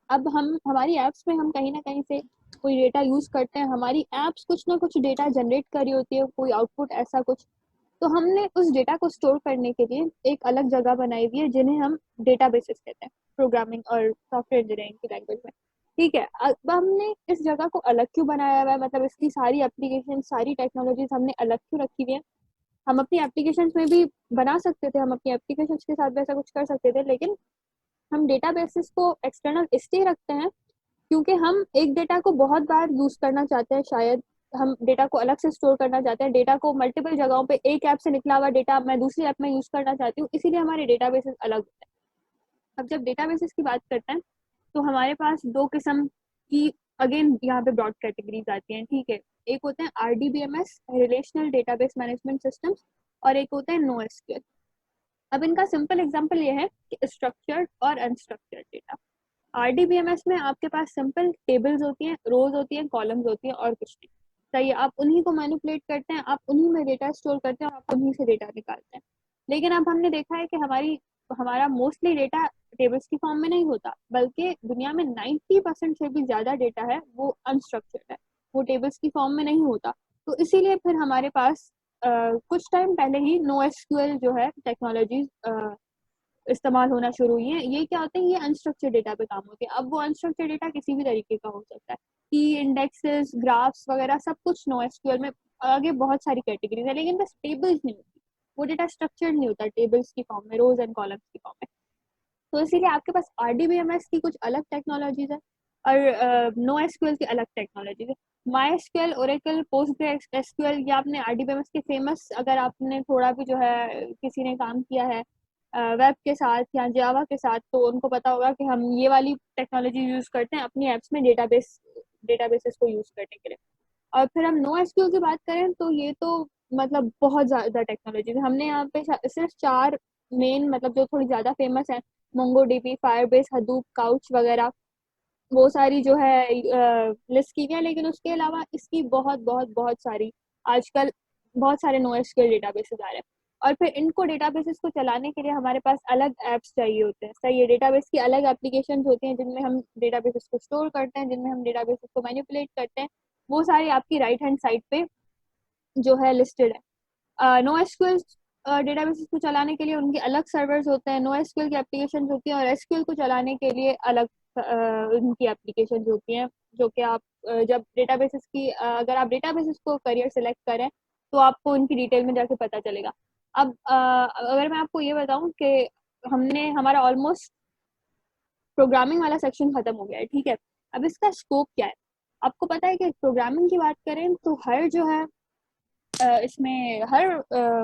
अब हम हमारी एप्स में हम कहीं ना कहीं से कोई डेटा यूज़ करते हैं, हमारी एप्स कुछ ना कुछ डेटा जनरेट कर रही होती है, कोई आउटपुट ऐसा कुछ। तो हमने उस डेटा को स्टोर करने के लिए एक अलग जगह बनाई हुई है जिन्हें हम डेटाबेसेस कहते हैं प्रोग्रामिंग और सॉफ्टवेयर इंजीनियरिंग की लैंग्वेज में। ठीक है, अब हमने इस जगह को अलग क्यों बनाया हुआ है, मतलब इसकी सारी एप्लीकेशन सारी टेक्नोलॉजीज हमने अलग क्यों रखी हुई है। हम अपनी एप्लीकेशंस में भी बना सकते थे, हम अपनी एप्लीकेशंस के साथ भी ऐसा कुछ कर सकते थे, लेकिन हम डेटाबेसेस को एक्सटर्नल इसलिए रखते हैं क्योंकि हम एक डेटा को बहुत बार यूज करना चाहते हैं, शायद हम डेटा को अलग से स्टोर करना चाहते हैं, डेटा को मल्टीपल जगहों पे एक ऐप से निकला हुआ डेटा मैं दूसरी ऐप में यूज करना चाहती हूँ, इसीलिए हमारे डेटाबेसेस अलग होते हैं। अब जब डेटाबेसेस की बात करते हैं तो हमारे पास दो किस्म की अगेन यहाँ पे ब्रॉड कैटेगरीज आती हैं। ठीक है, एक होते हैं RDBMS relational database management systems और एक होता है NoSQL। अब इनका सिंपल एग्जांपल ये है कि स्ट्रक्चर्ड और अनस्ट्रक्चर्ड डेटा। RDBMS में आपके पास सिंपल टेबल्स होती हैं, रोज होती हैं, कॉलम्स होती हैं और कुछ नहीं। सही है, आप उन्हीं को मैनिपुलेट करते हैं, आप उन्हीं में डेटा स्टोर करते हैं और आप उन्हीं से डेटा निकालते हैं। लेकिन अब हमने देखा है कि हमारा मोस्टली डेटा टेबल्स की फॉर्म में नहीं होता, बल्कि दुनिया में 90% से भी ज्यादा डेटा है वो अनस्ट्रक्चर्ड है, वो टेबल्स की फॉर्म में नहीं होता। तो इसीलिए फिर हमारे पास कुछ टाइम पहले ही NoSQL जो है टेक्नोलॉजी इस्तेमाल होना शुरू हुई है। ये क्या होते हैं, ये अनस्ट्रक्चर्ड डेटा पे काम होते हैं। अब वो अनस्ट्रक्चर्ड डेटा किसी भी तरीके का हो सकता है, की इंडेक्सेस ग्राफ्स वगैरह सब कुछ NoSQL में आगे बहुत सारी कैटेगरीज है, लेकिन बस टेबल्स नहीं होती, वो डेटा स्ट्रक्चर्ड नहीं होता टेबल्स की फॉर्म में, रोज एंड कॉलम्स की फॉर्म में। तो इसीलिए आपके पास RDBMS की कुछ अलग टेक्नोलॉजीज है और NoSQL की अलग टेक्नोलॉजीज है। MySQL, Oracle, PostgreSQL, ये आपने RDBMS के फेमस, अगर आपने थोड़ा भी जो है किसी ने काम किया है वेब के साथ या जावा के साथ तो उनको पता होगा कि हम ये वाली टेक्नोलॉजी यूज करते हैं अपनी एप्स में डेटाबेसेस को यूज करने के लिए। और फिर हम NoSQL की बात करें तो ये तो मतलब बहुत ज्यादा टेक्नोलॉजी है। हमने यहाँ पे सिर्फ 4 मेन मतलब जो थोड़ी ज्यादा फेमस है, MongoDB, Firebase, Hadoop, Couch वगैरह, वो सारी जो है लिस्ट की गई है। लेकिन उसके अलावा इसकी बहुत बहुत बहुत सारी आजकल बहुत सारे NoSQL डेटाबेसेस आ रहे हैं और फिर इनको डेटाबेसेस को चलाने के लिए हमारे पास अलग ऐप्स चाहिए होते हैं। सही है, डेटाबेस की अलग एप्लीकेशन होती हैं जिनमें हम डेटाबेसेस को स्टोर करते हैं, जिनमें हम डेटाबेसेस को मैनिपुलेट करते हैं। वो सारी आपकी राइट हैंड साइड पे जो है लिस्टेड है। NoSQL डेटाबेसेस को चलाने के लिए उनके अलग सर्वर्स होते हैं, NoSQL की एप्लीकेशन होती है और SQL को चलाने के लिए अलग उनकी एप्लीकेशन होती हैं। जो कि आप जब डेटाबेसेस की अगर आप डेटाबेसेस को करियर सेलेक्ट करें तो आपको उनकी डिटेल में जाके पता चलेगा। अब अगर मैं आपको ये बताऊं कि हमने हमारा ऑलमोस्ट प्रोग्रामिंग वाला सेक्शन खत्म हो गया है। ठीक है, अब इसका स्कोप क्या है। आपको पता है कि प्रोग्रामिंग की बात करें तो हर जो है इसमें हर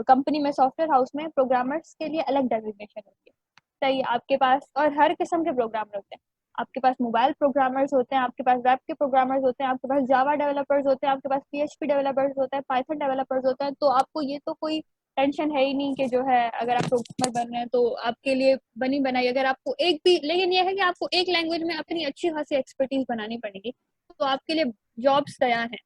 कंपनी में सॉफ्टवेयर हाउस में प्रोग्रामर्स के लिए अलग डेजिग्नेशन होती है। सही, आपके पास और हर किस्म के प्रोग्रामर होते हैं। आपके पास मोबाइल प्रोग्रामर्स होते हैं, आपके पास वेब के प्रोग्रामर्स होते हैं, आपके पास जावा डेवलपर्स होते हैं, आपके पास PHP डेवलपर्स होते हैं, पाइथन डेवलपर्स होते हैं। तो आपको ये तो कोई टेंशन है ही नहीं कि जो है अगर आप प्रोग्रामर बन रहे हैं तो आपके लिए बनी बनाई अगर आपको एक भी, लेकिन ये है कि आपको एक लैंग्वेज में अपनी अच्छी खासी एक्सपर्टीज बनानी पड़ेगी तो आपके लिए जॉब्स तैयार हैं।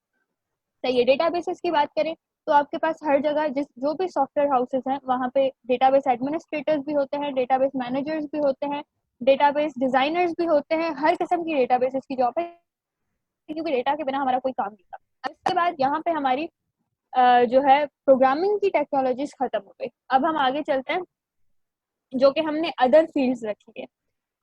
सही है, डेटाबेसेस की बात करें तो आपके पास हर जगह जिस जो भी सॉफ्टवेयर हाउसेस हैं वहाँ पे डेटाबेस एडमिनिस्ट्रेटर्स भी होते हैं, डेटाबेस मैनेजर्स भी होते हैं, डेटाबेस डिजाइनर्स भी होते हैं। हर किस्म की डेटाबेसेस की जॉब है क्योंकि डेटा के बिना हमारा कोई काम नहीं था। इसके बाद यहाँ पे हमारी जो है प्रोग्रामिंग की टेक्नोलॉजीज खत्म हो गई। अब हम आगे चलते हैं जो कि हमने अदर फील्ड्स रखी है।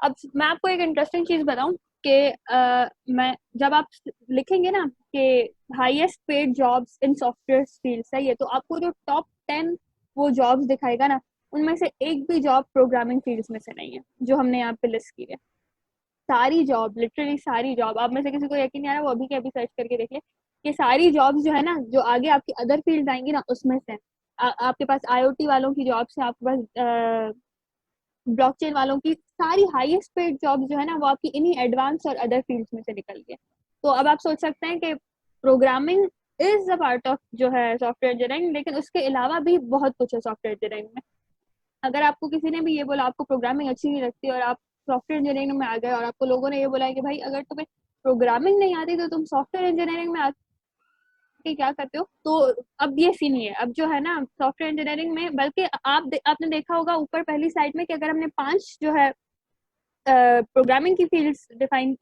अब मैं आपको एक इंटरेस्टिंग चीज बताऊं कि मैं जब आप लिखेंगे ना कि highest paid jobs in software field, सही है, तो आपको जो टॉप 10 वो जॉब्स दिखाएगा ना, उनमें से एक भी जॉब प्रोग्रामिंग फील्ड्स में से नहीं है जो हमने यहाँ पे लिस्ट की है। सारी जॉब, लिटरली सारी जॉब, आप में से किसी को यकीन नहीं आ रहा वो अभी के अभी सर्च करके देख ले कि सारी जॉब्स जो है ना जो आगे आपकी अदर फील्ड आएंगी ना उसमें से आपके पास IoT वालों की जॉब्स है, आपके पास ब्लॉकचेन वालों की, सारी हाईएस्ट पेड जॉब जो है ना वो आपकी इन्हीं एडवांस और अदर फील्ड्स में से निकल गई है। तो अब आप सोच सकते हैं कि programming is a part of जो है सॉफ्टवेयर इंजीनियरिंग, लेकिन उसके अलावा भी बहुत कुछ है सॉफ्टवेयर इंजीनियरिंग में। अगर आपको किसी ने भी ये बोला आपको प्रोग्रामिंग अच्छी नहीं लगती और आप सॉफ्टवेयर इंजीनियरिंग में आ गए और आपको लोगों ने ये बोला है कि भाई अगर तुम्हें प्रोग्रामिंग नहीं आती तो तुम सॉफ्टवेयर इंजीनियरिंग में आके क्या करते हो, तो अब ये सीन ही है। अब जो है ना सॉफ्टवेयर इंजीनियरिंग में, बल्कि आपने देखा होगा ऊपर पहली साइड में कि अगर हमने 5 जो है प्रोग्रामिंग की फील्ड्स डिफाइन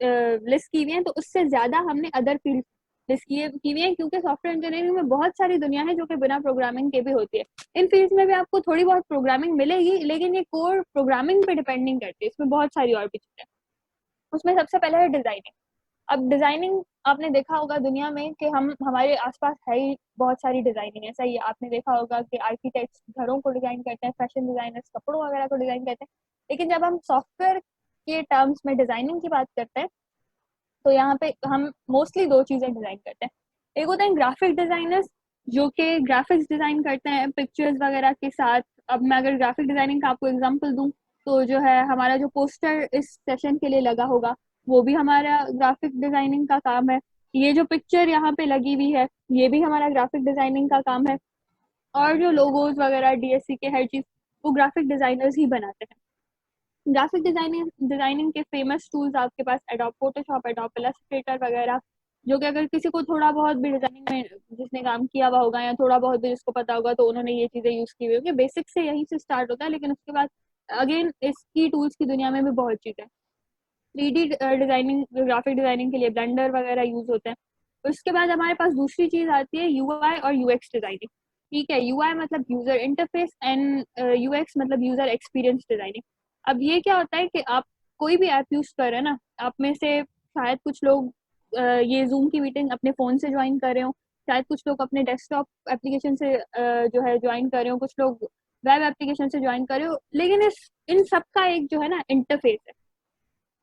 लिस्ट की हुई हैं, तो उससे ज्यादा हमने अदर फील्ड लिस्ट की हुई हैं, क्योंकि सॉफ्टवेयर इंजीनियरिंग में बहुत सारी दुनिया है जो कि बिना प्रोग्रामिंग के भी होती है। इन फील्ड्स में भी आपको थोड़ी बहुत प्रोग्रामिंग मिलेगी, लेकिन ये कोर प्रोग्रामिंग पे डिपेंड नहीं करती, इसमें बहुत सारी और भी चीजें। उसमें सबसे पहले है डिजाइनिंग। अब डिजाइनिंग आपने देखा होगा दुनिया में कि हम हमारे आसपास है ही बहुत सारी डिजाइनिंग है, सही है। आपने देखा होगा कि आर्किटेक्ट्स घरों को डिजाइन करते हैं, फैशन डिजाइनर्स कपड़ों वगैरह को डिजाइन करते हैं। लेकिन जब हम सॉफ्टवेयर के टर्म्स में डिजाइनिंग की बात करते हैं, तो यहाँ पे हम मोस्टली 2 चीजें डिजाइन करते हैं। एक होता है ग्राफिक डिजाइनर्स, जो कि ग्राफिक्स डिजाइन करते हैं पिक्चर्स वगैरह के साथ। अब मैं अगर ग्राफिक डिजाइनिंग का आपको एग्जांपल दूं, तो जो है हमारा जो पोस्टर इस सेशन के लिए लगा होगा वो भी हमारा ग्राफिक डिजाइनिंग का काम है। ये जो पिक्चर यहाँ पे लगी हुई है ये भी हमारा ग्राफिक डिजाइनिंग का काम है। और जो लोगोज वगैरह डीएससी के हर चीज वो ग्राफिक डिजाइनर्स ही बनाते हैं। ग्राफिक डिजाइनिंग के फेमस टूल्स आपके पास एडोब फोटोशॉप, एडोब इलस्ट्रेटर वगैरह, जो कि अगर किसी को थोड़ा बहुत भी डिजाइनिंग में जिसने काम किया हुआ होगा या थोड़ा बहुत भी जिसको पता होगा तो उन्होंने ये चीजें यूज की हुई होगी। बेसिक से यहीं से स्टार्ट होता है, लेकिन उसके बाद अगेन इसकी टूल्स की दुनिया में भी बहुत चीजें। 3D डिजाइनिंग, ग्राफिक डिजाइनिंग के लिए ब्लेंडर वगैरह यूज होते हैं। उसके बाद हमारे पास दूसरी चीज आती है यूआई और यूएक्स डिजाइनिंग। ठीक है, यूआई मतलब यूजर इंटरफेस एंड यूएक्स मतलब यूजर एक्सपीरियंस डिजाइनिंग। अब ये क्या होता है कि आप कोई भी ऐप यूज कर रहे हैं ना, आप में से शायद कुछ लोग ये जूम की मीटिंग अपने फोन से ज्वाइन कर रहे हो, शायद कुछ लोग अपने डेस्कटॉप एप्लीकेशन से जो है ज्वाइन कर रहे हो, कुछ लोग वेब एप्लीकेशन से ज्वाइन कर रहे हो, लेकिन इन सब का एक जो है ना इंटरफेस है।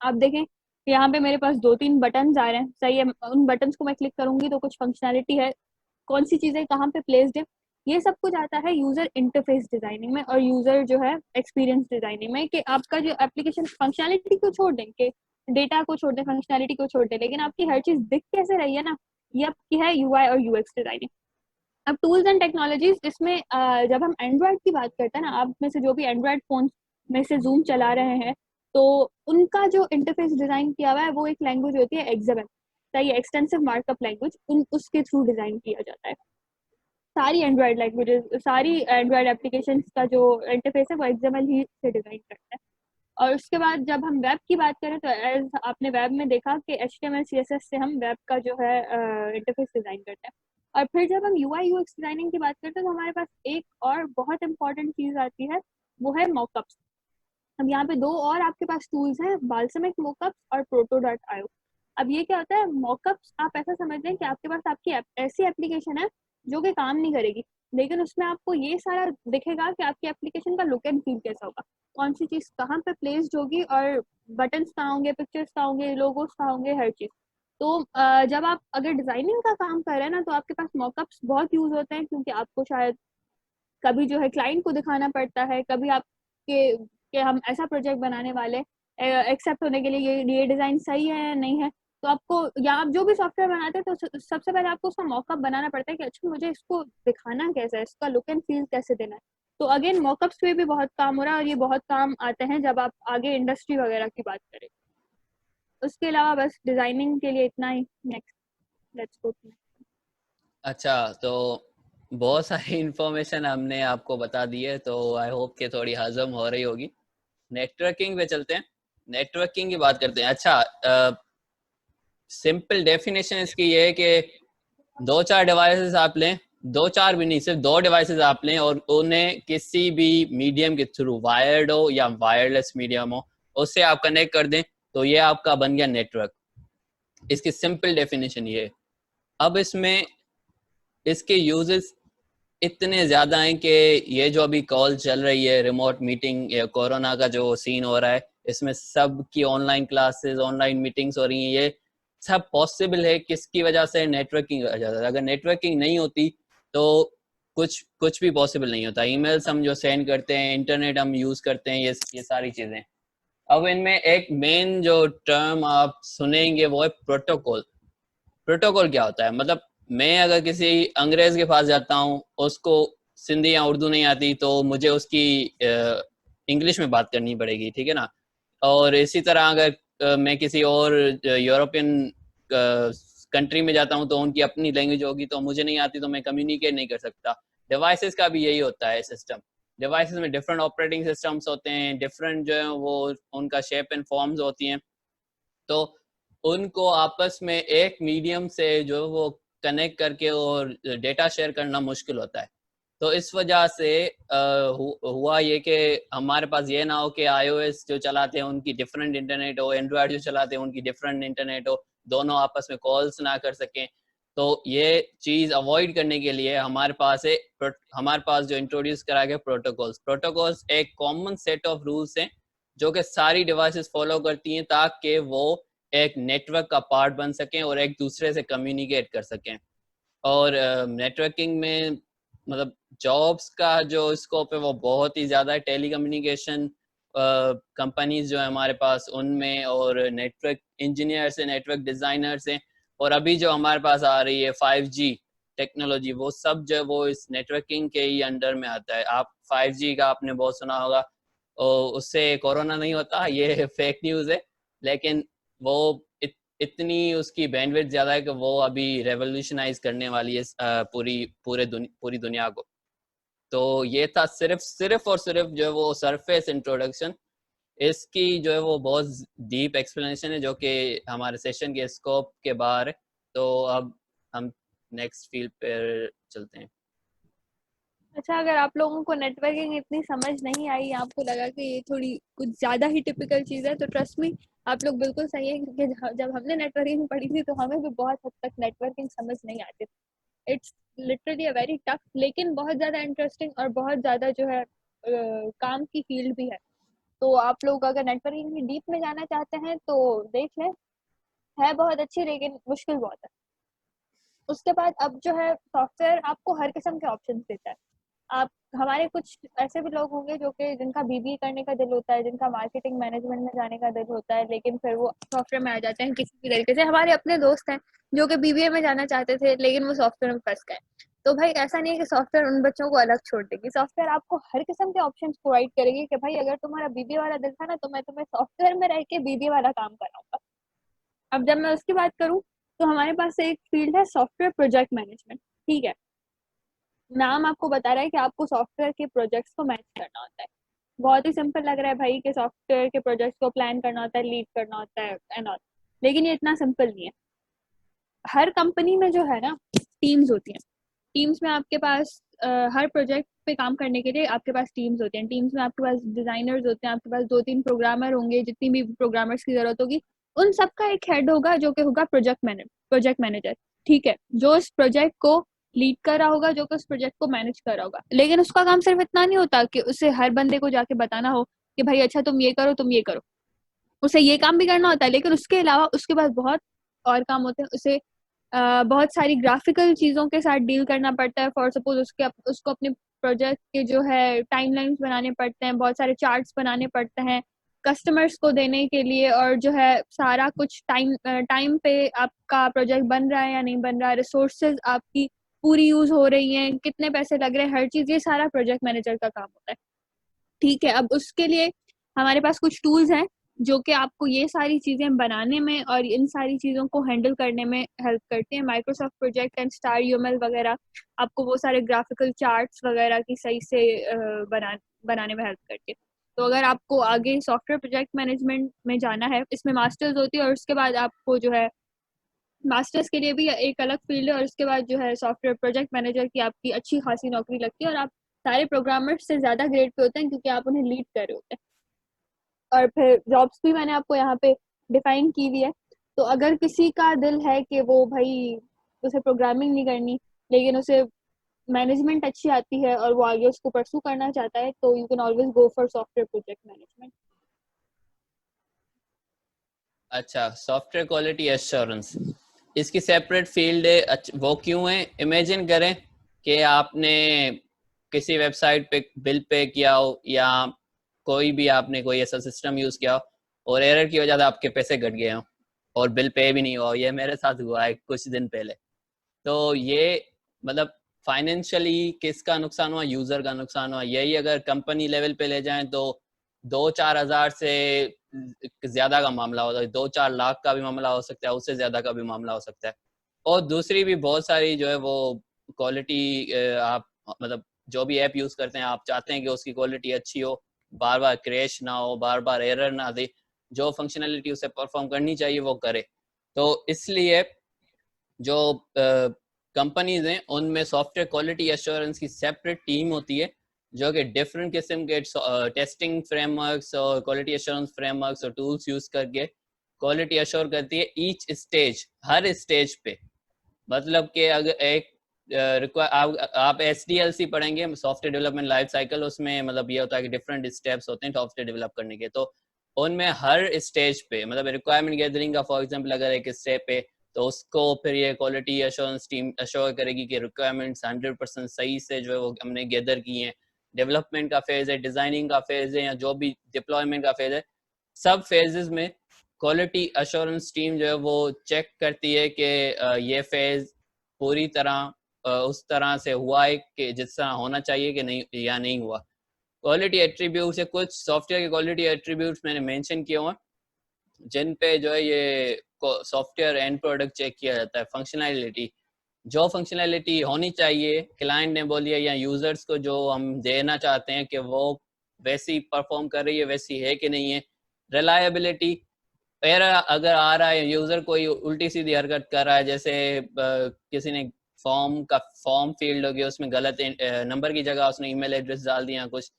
आप देखें यहाँ पे मेरे पास 2-3 बटन आ रहे हैं, सही है। उन बटन्स को मैं क्लिक करूंगी तो कुछ फंक्शनैलिटी है, कौन सी चीजें कहाँ पे प्लेस्ड है, ये सब कुछ आता है यूजर इंटरफेस डिजाइनिंग में और यूजर जो है एक्सपीरियंस डिजाइनिंग में। कि आपका जो एप्लीकेशन फंक्शनैलिटी को छोड़ दें, कि डेटा को छोड़ दें, फंक्शनैलिटी को छोड़ दें, लेकिन आपकी हर चीज दिख कैसे रही है ना, ये आपकी है यूआई और यूएक्स डिजाइनिंग। अब टूल्स एंड टेक्नोलॉजीज, इसमें जब हम एंड्रॉयड की बात करते हैं ना, आप में से जो भी एंड्रॉयड फोन में से जूम चला रहे हैं, तो उनका जो इंटरफेस डिजाइन किया हुआ है वो एक लैंग्वेज होती है एक्सएमएल, सही है, एक्सटेंसिव मार्कअप लैंग्वेज। उसके थ्रू डिजाइन किया जाता है। सारी एंड्रॉयड लैंग्वेजेस, सारी एंड्रॉयड एप्लीकेशन का जो इंटरफेस है वो एक्सएमएल ही से डिजाइन करता है। और उसके बाद जब हम वेब की बात करें तो एज आपने वेब में देखा कि HTML CSS से हम वेब का जो है इंटरफेस डिजाइन करते हैं। और फिर जब हम UI UX डिजाइनिंग की बात करते हैं तो हमारे पास एक और बहुत इंपॉर्टेंट चीज आती है, वो है मॉकअप्स। अब यहाँ पे 2 और आपके पास टूल्स हैं, बाल्समिक मॉकअप्स और proto.io। अब ये क्या होता है, मॉकअप्स आप ऐसा समझ लें कि आपके पास आपकी ऐसी एप्लीकेशन है जो कि काम नहीं करेगी, लेकिन उसमें आपको ये सारा दिखेगा कि आपकी एप्लीकेशन का लुक एंड फील कैसा होगा, कौन सी चीज कहाँ पे प्लेस्ड होगी, और बटन्स कहाँ होंगे, पिक्चर्स कहाँ होंगे, लोगोस कहाँ होंगे, हर चीज। तो जब आप अगर डिजाइनिंग का काम कर रहे हैं ना, तो आपके पास मॉकअप्स बहुत यूज होते हैं, क्योंकि आपको शायद कभी जो है क्लाइंट को दिखाना पड़ता है, कभी आपके कि हम ऐसा प्रोजेक्ट बनाने वाले, एक्सेप्ट होने के लिए ये डिजाइन सही है या नहीं है। तो आपको, या आप जो भी सॉफ्टवेयर बनाते हैं तो सबसे पहले आपको उसका मॉकअप बनाना पड़ता है कि अच्छा मुझे इसको दिखाना कैसा है, इसका लुक एंड फील कैसे देना है। तो अगेन मॉकअप्स पे भी बहुत काम हो रहा है, और ये बहुत काम आते हैं जब आप आगे इंडस्ट्री वगैरह की बात करें। उसके अलावा बस डिजाइनिंग के लिए इतना ही। Next, let's go. अच्छा, तो बहुत सारी इंफॉर्मेशन हमने आपको बता दी है, तो आई होप कि थोड़ी हजम हो रही होगी। नेटवर्किंग पे चलते हैं, नेटवर्किंग की बात करते हैं। अच्छा, सिंपल डेफिनेशन इसकी ये है कि 2-4 डिवाइसेस आप लें, 2-4 भी नहीं, सिर्फ 2 डिवाइसेस आप लें और उन्हें किसी भी मीडियम के थ्रू, वायर्ड हो या वायरलेस मीडियम हो, उससे आप कनेक्ट कर दें, तो ये आपका बन गया नेटवर्क। इसकी सिंपल डेफिनेशन ये है। अब इसमें इसके यूजेस इतने ज़्यादा हैं कि ये जो अभी कॉल चल रही है, रिमोट मीटिंग या कोरोना का जो सीन हो रहा है, इसमें सब की ऑनलाइन क्लासेस, ऑनलाइन मीटिंग्स हो रही हैं, ये सब पॉसिबल है किसकी वजह से? नेटवर्किंग की वजह से। अगर नेटवर्किंग नहीं होती तो कुछ कुछ भी पॉसिबल नहीं होता। ईमेल्स हम जो सेंड करते हैं, इंटरनेट हम यूज़ करते हैं, ये सारी चीज़ें। अब इनमें एक मेन जो टर्म आप सुनेंगे वो है प्रोटोकॉल। प्रोटोकॉल क्या होता है, मतलब मैं अगर किसी अंग्रेज के पास जाता हूँ, उसको सिंधी या उर्दू नहीं आती, तो मुझे उसकी इंग्लिश में बात करनी पड़ेगी, ठीक है ना। और इसी तरह अगर मैं किसी और यूरोपियन कंट्री में जाता हूँ तो उनकी अपनी लैंग्वेज होगी, तो मुझे नहीं आती तो मैं कम्युनिकेट नहीं कर सकता। डिवाइसेस का भी यही होता है सिस्टम। डिवाइसेस में डिफरेंट ऑपरेटिंग सिस्टम्स होते हैं, डिफरेंट जो है वो उनका शेप एंड फॉर्म्स होती हैं, तो उनको आपस में एक मीडियम से जो वो कनेक्ट करके और डेटा शेयर करना मुश्किल होता है। तो इस वजह से हुआ ये कि हमारे पास ये ना हो कि iOS जो चलाते हैं उनकी डिफरेंट इंटरनेट हो, एंड्रॉयड जो चलाते हैं उनकी डिफरेंट इंटरनेट हो, दोनों आपस में कॉल्स ना कर सकें। तो ये चीज अवॉइड करने के लिए हमारे पास जो इंट्रोड्यूस करा गया प्रोटोकॉल्स। प्रोटोकॉल्स एक कॉमन सेट ऑफ रूल्स हैं जो कि सारी डिवाइसेस फॉलो करती हैं, ताकि वो एक नेटवर्क का पार्ट बन सकें और एक दूसरे से कम्युनिकेट कर सकें। और नेटवर्किंग में मतलब जॉब्स का जो स्कोप है वो बहुत ही ज़्यादा है। टेली कम्युनिकेशन कंपनीज जो है हमारे पास उनमें, और नेटवर्क इंजीनियर्स हैं, नेटवर्क डिज़ाइनर्स हैं, और अभी जो हमारे पास आ रही है 5G टेक्नोलॉजी, वो सब जो वो इस नेटवर्किंग के ही अंडर में आता है। आप 5G का आपने बहुत सुना होगा, और उससे कोरोना नहीं होता, ये फेक न्यूज़ है, लेकिन वो इतनी उसकी बैंडविड्थ ज़्यादा है कि वो अभी रेवोल्यूशनाइज करने वाली है पूरी दुनिया को। तो ये था सिर्फ और सिर्फ जो है वो सरफेस इंट्रोडक्शन। इसकी जो है वो बहुत डीप एक्सप्लेनेशन है जो कि हमारे सेशन के स्कोप के बाहर है। तो अब हम नेक्स्ट फील्ड पर चलते हैं। अच्छा, अगर आप लोगों को नेटवर्किंग इतनी समझ नहीं आई, आपको लगा कि ये थोड़ी कुछ ज़्यादा ही टिपिकल चीज़ है, तो ट्रस्ट मी, आप लोग बिल्कुल सही है, क्योंकि जब हमने नेटवर्किंग पढ़ी थी तो हमें भी बहुत हद तक नेटवर्किंग समझ नहीं आती थी। It's literally a very tough, लेकिन बहुत ज़्यादा इंटरेस्टिंग और बहुत ज़्यादा जो है काम की फील्ड भी है। तो आप लोग अगर नेटवर्किंग की डीप में जाना चाहते हैं तो देख लें, है बहुत अच्छी लेकिन मुश्किल बहुत है। उसके बाद अब जो है सॉफ्टवेयर आपको हर किस्म के ऑप्शंस देता है। आप हमारे कुछ ऐसे भी लोग होंगे जो कि जिनका बीबीए करने का दिल होता है, जिनका मार्केटिंग मैनेजमेंट में जाने का दिल होता है, लेकिन फिर वो सॉफ्टवेयर में आ जाते हैं किसी भी तरीके से। हमारे अपने दोस्त हैं जो कि बीबीए में जाना चाहते थे लेकिन वो सॉफ्टवेयर में फंस गए। तो भाई ऐसा नहीं है कि सॉफ्टवेयर उन बच्चों को अलग छोड़ देगी, सॉफ्टवेयर आपको हर किस्म के ऑप्शन प्रोवाइड करेगी कि भाई अगर तुम्हारा बीबीए वाला दिल था ना, तो मैं तुम्हें सॉफ्टवेयर में रह के बीबीए वाला काम कराऊंगा। अब जब मैं उसकी बात करूँ तो हमारे पास एक फील्ड है सॉफ्टवेयर प्रोजेक्ट मैनेजमेंट। ठीक है, नाम आपको बता रहा है कि आपको सॉफ्टवेयर के प्रोजेक्ट्स को मैनेज करना होता है। बहुत ही सिंपल लग रहा है भाई कि सॉफ्टवेयर के प्रोजेक्ट्स को प्लान करना होता है, लीड करना होता है एंड ऑल, लेकिन ये इतना सिंपल नहीं है। हर कंपनी में जो है ना, टीम्स होती हैं। टीम्स में आपके पास हर प्रोजेक्ट पे काम करने के लिए आपके पास टीम्स होती हैं। टीम्स में आपके पास डिजाइनर्स होते हैं, आपके पास 2-3 प्रोग्रामर होंगे, जितनी भी प्रोग्रामर्स की जरूरत होगी उन सबका एक हेड होगा जो कि होगा प्रोजेक्ट मैनेजर। ठीक है, जो इस प्रोजेक्ट को लीड कर रहा होगा, जो कि उस प्रोजेक्ट को मैनेज कर रहा होगा। लेकिन उसका काम सिर्फ इतना नहीं होता कि उसे हर बंदे को जाके बताना हो कि भाई अच्छा तुम ये करो, तुम ये करो। उसे ये काम भी करना होता है, लेकिन उसके अलावा उसके पास बहुत और काम होते हैं। उसे बहुत सारी ग्राफिकल चीज़ों के साथ डील करना पड़ता है। फॉर सपोज उसको अपने प्रोजेक्ट के जो है टाइमलाइंस बनाने पड़ते हैं, बहुत सारे चार्ट्स बनाने पड़ते हैं कस्टमर्स को देने के लिए, और जो है सारा कुछ टाइम पे आपका प्रोजेक्ट बन रहा है या नहीं बन रहा है, रिसोर्सेज आपकी पूरी यूज हो रही हैं, कितने पैसे लग रहे हैं, हर चीज़ ये सारा प्रोजेक्ट मैनेजर का काम होता है। ठीक है, अब उसके लिए हमारे पास कुछ टूल्स हैं जो कि आपको ये सारी चीज़ें बनाने में और इन सारी चीज़ों को हैंडल करने में हेल्प करते हैं। Microsoft project and star UML वगैरह आपको वो सारे ग्राफिकल चार्ट्स वगैरह की सही से बनाने में हेल्प करती है। तो अगर आपको आगे सॉफ्टवेयर प्रोजेक्ट मैनेजमेंट में जाना है, इसमें मास्टर्स होती है और उसके बाद आपको जो है मास्टर्स के लिए भी एक अलग फील्ड है, और उसके बाद जो है सॉफ्टवेयर प्रोजेक्ट मैनेजर की आपकी अच्छी खासी नौकरी लगती है और आप सारे प्रोग्रामर्स से ज़्यादा ग्रेड पे होते हैं क्योंकि आप उन्हें लीड कर रहे होते हैं। और फिर जॉब्स भी मैंने आपको यहाँ पे डिफाइन की हुई है। तो अगर किसी का दिल है कि वो भाई उसे प्रोग्रामिंग नहीं करनी लेकिन उसे मैनेजमेंट अच्छी आती है और वो आगे उसको परसू करना चाहता है, तो you can always go for software project management. अच्छा, सॉफ्टवेयर क्वालिटी एश्योरेंस, इसकी सेपरेट फील्ड है। वो क्यों है? इमेजिन करें कि आपने किसी वेबसाइट पे बिल पे किया हो, या कोई भी आपने कोई ऐसा सिस्टम यूज किया हो, और एरर की वजह से आपके पैसे कट गए हों और बिल पे भी नहीं हुआ। ये मेरे साथ हुआ है कुछ दिन पहले। तो ये मतलब फाइनेंशियली किसका नुकसान हुआ? यूजर का नुकसान हुआ। यही अगर कंपनी लेवल पे ले जाएं तो 2-4 हज़ार से ज्यादा का मामला होता है, 2-4 लाख का भी मामला हो सकता है, उससे ज्यादा का भी मामला हो सकता है। और दूसरी भी बहुत सारी जो है वो क्वालिटी, आप मतलब जो भी ऐप यूज करते हैं आप चाहते हैं कि उसकी क्वालिटी अच्छी हो, बार बार क्रैश ना हो, बार बार एरर ना दे, जो फंक्शनैलिटी उसे परफॉर्म करनी चाहिए वो करे। तो इसलिए जो कंपनीज हैं उनमें सॉफ्टवेयर क्वालिटी एश्योरेंस की सेपरेट टीम होती है जो कि डिफरेंट किस्म के टेस्टिंग फ्रेमवर्क्स और क्वालिटी एश्योरेंस फ्रेमवर्क्स और टूल्स यूज करके क्वालिटी एश्योर करती है ईच स्टेज, हर स्टेज पे। मतलब कि अगर एक आप SDLC पढ़ेंगे, सॉफ्टवेयर डेवलपमेंट लाइफ साइकिल, उसमें मतलब ये होता है कि डिफरेंट स्टेप्स होते हैं सॉफ्टवेयर डेवलप करने के। तो उनमें हर स्टेज पे मतलब रिक्वायरमेंट गैदरिंग का फॉर एग्जांपल अगर एक स्टेप पे, तो उसको फिर ये क्वालिटी एश्योरेंस टीम एश्योर करेगी कि रिक्वायरमेंट्स 100% सही से जो है वो हमने गैदर की हैं। डेवलपमेंट का फेज है, डिजाइनिंग का फेज है, या जो भी डिप्लॉयमेंट का फेज है, सब फेजेस में क्वालिटी एश्योरेंस टीम जो है वो चेक करती है कि ये फेज पूरी तरह उस तरह से हुआ है कि जिस तरह होना चाहिए कि नहीं, या नहीं हुआ। क्वालिटी एट्रीब्यूट्स है, कुछ सॉफ्टवेयर के क्वालिटी एट्रीब्यूट्स मैंने मेंशन किए हुए हैं जिन पे जो है ये सॉफ्टवेयर एंड प्रोडक्ट चेक किया जाता है। फंक्शनैलिटी, जो फंक्शनैलिटी होनी चाहिए क्लाइंट ने बोली है या यूजर्स को जो हम देना चाहते हैं कि वो वैसी परफॉर्म कर रही है, वैसी है कि नहीं है। रिलायबिलिटी, एरर अगर आ रहा है, यूजर कोई उल्टी सीधी हरकत कर रहा है, जैसे किसी ने फॉर्म फील्ड हो गया उसमें गलत नंबर की जगह उसने ईमेल एड्रेस डाल दिया कुछ,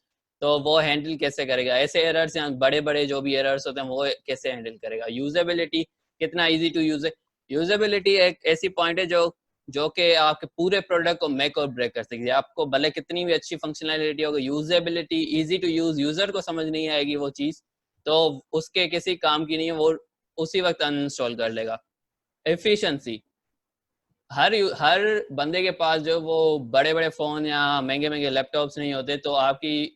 तो वो हैंडल कैसे करेगा? ऐसे एरर्स या बड़े बड़े जो भी एरर्स होते हैं वो कैसे हैंडल करेगा? यूजेबिलिटी, कितना इजी टू यूज है। यूजेबिलिटी एक ऐसी पॉइंट है जो कि आपके पूरे प्रोडक्ट को मेक और ब्रेक कर सकती है। आपको भले कितनी भी अच्छी फंक्शनैलिटी होगी, usability easy to use, user को समझ नहीं आएगी वो चीज, तो उसके किसी काम की नहीं है, वो उसी वक्त अनइंस्टॉल कर लेगा। एफिशिएंसी, हर बंदे के पास जो वो बड़े बड़े फोन या महंगे महंगे लैपटॉप्स नहीं होते, तो आपकी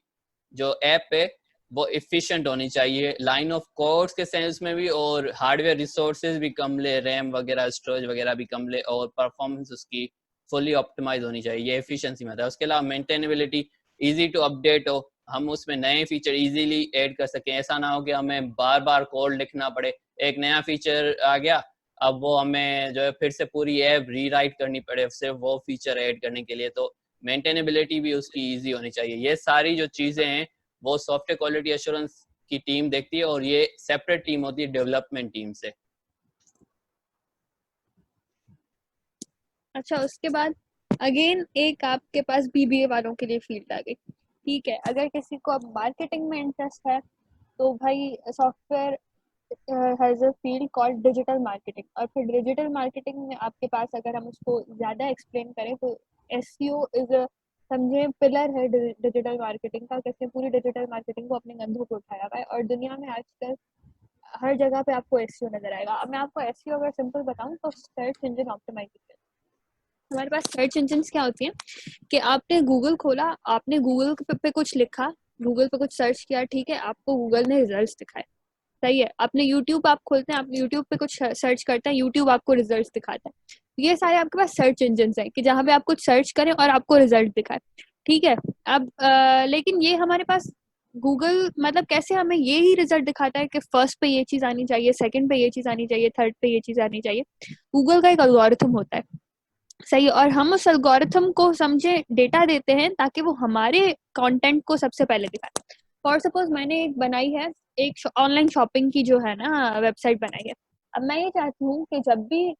जो ऐप है वो एफिशिएंट होनी चाहिए लाइन ऑफ कोड्स के सेंस में भी, और हार्डवेयर रिसोर्सेज भी कम ले, रैम वगैरह स्टोरेज वगैरह भी कम ले, और परफॉर्मेंस उसकी फुली ऑप्टिमाइज होनी चाहिए। ये एफिशिएंसी में आता है। उसके अलावा मेंटेनेबिलिटी, इजी टू अपडेट हो, हम उसमें नए फीचर इजीली ऐड कर सकें। ऐसा ना हो कि हमें बार बार कोड लिखना पड़े, एक नया फीचर आ गया अब वो हमें जो है फिर से पूरी ऐप रीराइट करनी पड़े सिर्फ वो फीचर ऐड करने के लिए। तो मेंटेनेबिलिटी भी उसकी इजी होनी चाहिए। ये सारी जो चीजें हैं वो सॉफ्टवेयर क्वालिटी एश्योरेंस की टीम देखती है, और ये सेपरेट टीम होती है डेवलपमेंट टीम से। अच्छा, उसके बाद अगेन एक आपके पास BBA वालों के लिए फील्ड आ गई। ठीक है, अगर किसी को अब मार्केटिंग में इंटरेस्ट है तो भाई software has a field called digital marketing. और फिर डिजिटल मार्केटिंग में आपके पास अगर हम उसको ज़्यादा एक्सप्लेन करें तो SEO इज अ, समझे, पिलर है डिजिटल मार्केटिंग का। कैसे पूरी डिजिटल मार्केटिंग को अपने कंधों पर उठाया हुआ है, और दुनिया में आजकल हर जगह पे आपको SEO नजर आएगा। अब मैं आपको SEO अगर सिंपल बताऊं तो सर्च इंजन ऑप्टिमाइजेशन। हमारे पास सर्च इंजन क्या होती है कि आपने गूगल खोला, आपने गूगल पे कुछ लिखा, गूगल पे कुछ सर्च किया, ठीक है, आपको गूगल ने रिजल्ट्स दिखाए। सही है, आपने यूट्यूब आप खोलते हैं, आप यूट्यूब पे कुछ सर्च करते हैं, यूट्यूब आपको रिजल्ट्स दिखाता है। ये सारे आपके पास सर्च इंजन हैं कि जहाँ पे आप कुछ सर्च करें और आपको रिजल्ट दिखाए। ठीक है, अब लेकिन ये हमारे पास गूगल मतलब कैसे हमें ये ही रिजल्ट दिखाता है कि फर्स्ट पे ये चीज आनी चाहिए, सेकंड पे ये चीज आनी चाहिए, थर्ड पे ये चीज आनी चाहिए। गूगल का एक एल्गोरिथम होता है, सही है, और हम उस एल्गोरिथम को समझे डेटा देते हैं ताकि वो हमारे कंटेंट को सबसे पहले दिखाए। फॉर सपोज मैंने एक बनाई है, एक ऑनलाइन शॉपिंग की जो है ना वेबसाइट बनाई है। अब मैं ये चाहती हूँ कि जब भी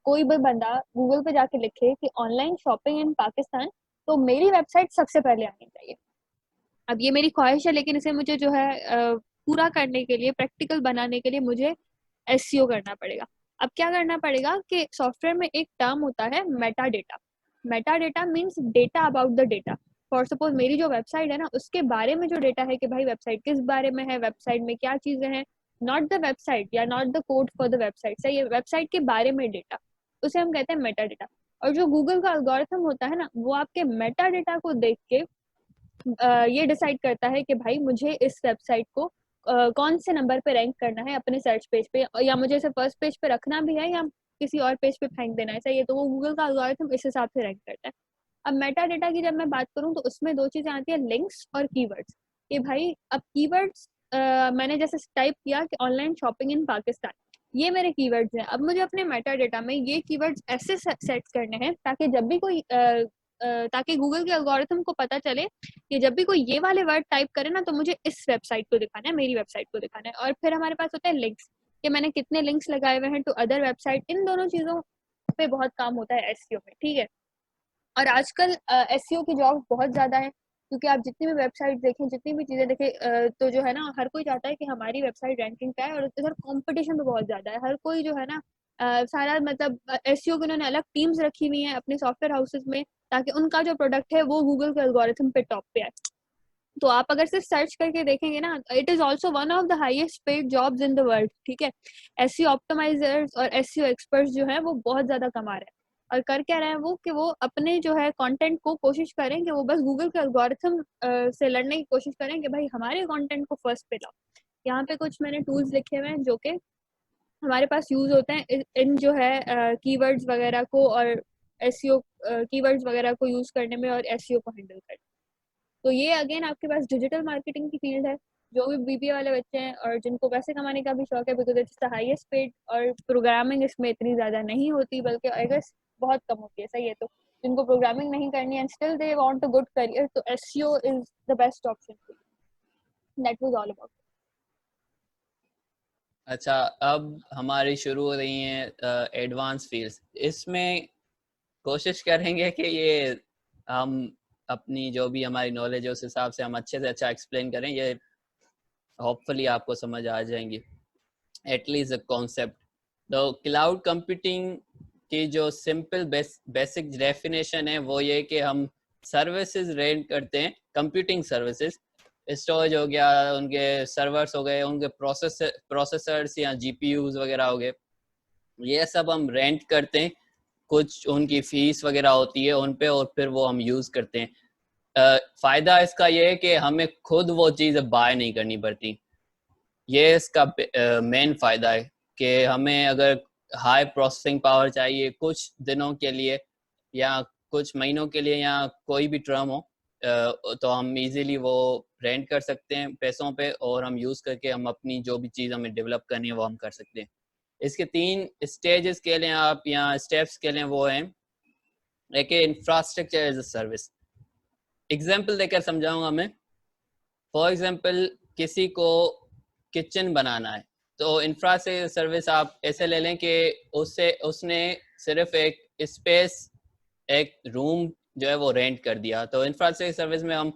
कोई भी बंदा गूगल पे जाके लिखे कि ऑनलाइन शॉपिंग इन पाकिस्तान, तो मेरी वेबसाइट सबसे पहले आनी चाहिए। अब ये मेरी ख्वाहिश है, लेकिन इसे मुझे जो है पूरा करने के लिए, प्रैक्टिकल बनाने के लिए मुझे SEO करना पड़ेगा। अब क्या करना पड़ेगा कि सॉफ्टवेयर में एक टर्म होता है Meta data. Meta data means data about the data. For suppose मेरी जो वेबसाइट है ना, उसके बारे में जो डेटा है कि भाई वेबसाइट किस बारे में है, वेबसाइट में क्या चीजें हैं, नॉट द वेबसाइट या not the code for the website, सही है, वेबसाइट के बारे में डेटा, उसे हम कहते हैं मेटा डेटा। और जो गूगल का एल्गोरिथम होता है ना, वो आपके मेटा डेटा को देख के ये डिसाइड करता है कि भाई मुझे इस वेबसाइट को कौन से नंबर पे रैंक करना है अपने सर्च पेज पे, या मुझे इसे फर्स्ट पेज पे रखना भी है या किसी और पेज पे फेंक देना है, सही है। तो वो गूगल का एल्गोरिथम इस हिसाब से रैंक करता है। अब मेटा डेटा की जब मैं बात करूँ तो उसमें दो चीजें आती है, लिंक्स और कीवर्ड्स। कि भाई अब कीवर्ड्स मैंने जैसे टाइप किया कि ऑनलाइन शॉपिंग इन पाकिस्तान, ये मेरे कीवर्ड्स हैं। अब मुझे अपने मेटा डेटा में ये कीवर्ड्स ऐसे सेट करने हैं ताकि जब भी कोई ताकि गूगल के एल्गोरिथम को पता चले कि जब भी कोई ये वाले वर्ड टाइप करे ना तो मुझे इस वेबसाइट को दिखाना है, मेरी वेबसाइट को दिखाना है। और फिर हमारे पास होते हैं लिंक्स, कि मैंने कितने लिंक्स लगाए हुए हैं टू अदर वेबसाइट। इन दोनों चीजों पे बहुत काम होता है एसईओ में, ठीक है। और आजकल एसईओ की जॉब बहुत ज्यादा है, क्योंकि आप जितनी भी वेबसाइट देखें, जितनी भी चीजें देखें, तो जो है ना हर कोई चाहता है कि हमारी वेबसाइट रैंकिंग पे आए। और इधर कंपटीशन भी बहुत ज्यादा है, हर कोई जो है ना सारा मतलब एसईओ की उन्होंने अलग टीम्स रखी हुई हैं अपने सॉफ्टवेयर हाउसेज में, ताकि उनका जो प्रोडक्ट है वो गूगल के एल्गोरिथम पे टॉप पे आए। तो आप अगर सिर्फ सर्च करके देखेंगे ना, it is also one of the highest paid jobs in the world, ठीक है। एसईओ ऑप्टिमाइजर्स और एसईओ एक्सपर्ट्स जो है वो बहुत ज्यादा कमा रहे हैं। और कर क्या रहे हैं वो, कि वो अपने जो है कंटेंट को कोशिश करें कि वो बस गूगल के एल्गोरिथम से लड़ने की कोशिश करें कि भाई हमारे कंटेंट को फर्स्ट पे लाओ। यहाँ पे कुछ मैंने टूल्स लिखे हुए हैं जो कि हमारे पास यूज होते हैं इन जो है कीवर्ड्स वगैरह को और एसईओ कीवर्ड्स वगैरह को यूज करने में और एसईओ को हैंडल करने में। तो ये अगेन आपके पास डिजिटल मार्केटिंग की फील्ड है। जो भी बीबीए वाले बच्चे हैं और जिनको पैसे कमाने का भी शौक है, because it's the highest paid, और प्रोग्रामिंग इसमें इतनी ज्यादा नहीं होती, बल्कि आई गेस बहुत कम होती है, सही है। तो जिनको प्रोग्रामिंग नहीं करनी है still they want a good career, तो SEO is the best option. That was all about. अच्छा, अब हमारी शुरू हो रही हैं एडवांस फील्ड्स। इसमें कोशिश करेंगे कि ये हम अपनी जो भी हमारी नॉलेज है उस हिसाब से हम अच्छे से अच्छा एक्सप्लेन करें। ये होपफुली आपको समझ आ जाएंगी एटलीस्ट कॉन्सेप्ट। तो क्लाउड कंप्यूटिंग की जो सिंपल बेसिक डेफिनेशन है वो ये कि हम सर्विसेज रेंट करते हैं, कंप्यूटिंग सर्विसेज। स्टोरेज हो गया, उनके सर्वर्स हो गए, उनके प्रोसेसर्स या जीपीयूज वगैरह हो गए, ये सब हम रेंट करते हैं। कुछ उनकी फीस वगैरह होती है उन पे, और फिर वो हम यूज करते हैं। फायदा इसका ये है कि हमें खुद वो चीज़ बाय नहीं करनी पड़ती। ये इसका मेन फायदा है कि हमें अगर हाई प्रोसेसिंग पावर चाहिए कुछ दिनों के लिए या कुछ महीनों के लिए या कोई भी टर्म हो, तो हम इजीली वो रेंट कर सकते हैं पैसों पे, और हम यूज़ करके हम अपनी जो भी चीज़ हमें डेवलप करनी है वो हम कर सकते हैं। इसके 3 स्टेजेस के लिए आप यहाँ स्टेप्स के लिए वो हैं। एक infrastructure as a service. Example देकर समझाऊंगा मैं। फॉर एग्जाम्पल किसी को किचन बनाना है, तो इंफ्रास्ट्रक्चर सर्विस आप ऐसे ले लें कि उसने सिर्फ एक स्पेस, एक रूम जो है वो रेंट कर दिया। तो इंफ्रास्ट्रक्चर सर्विस में हम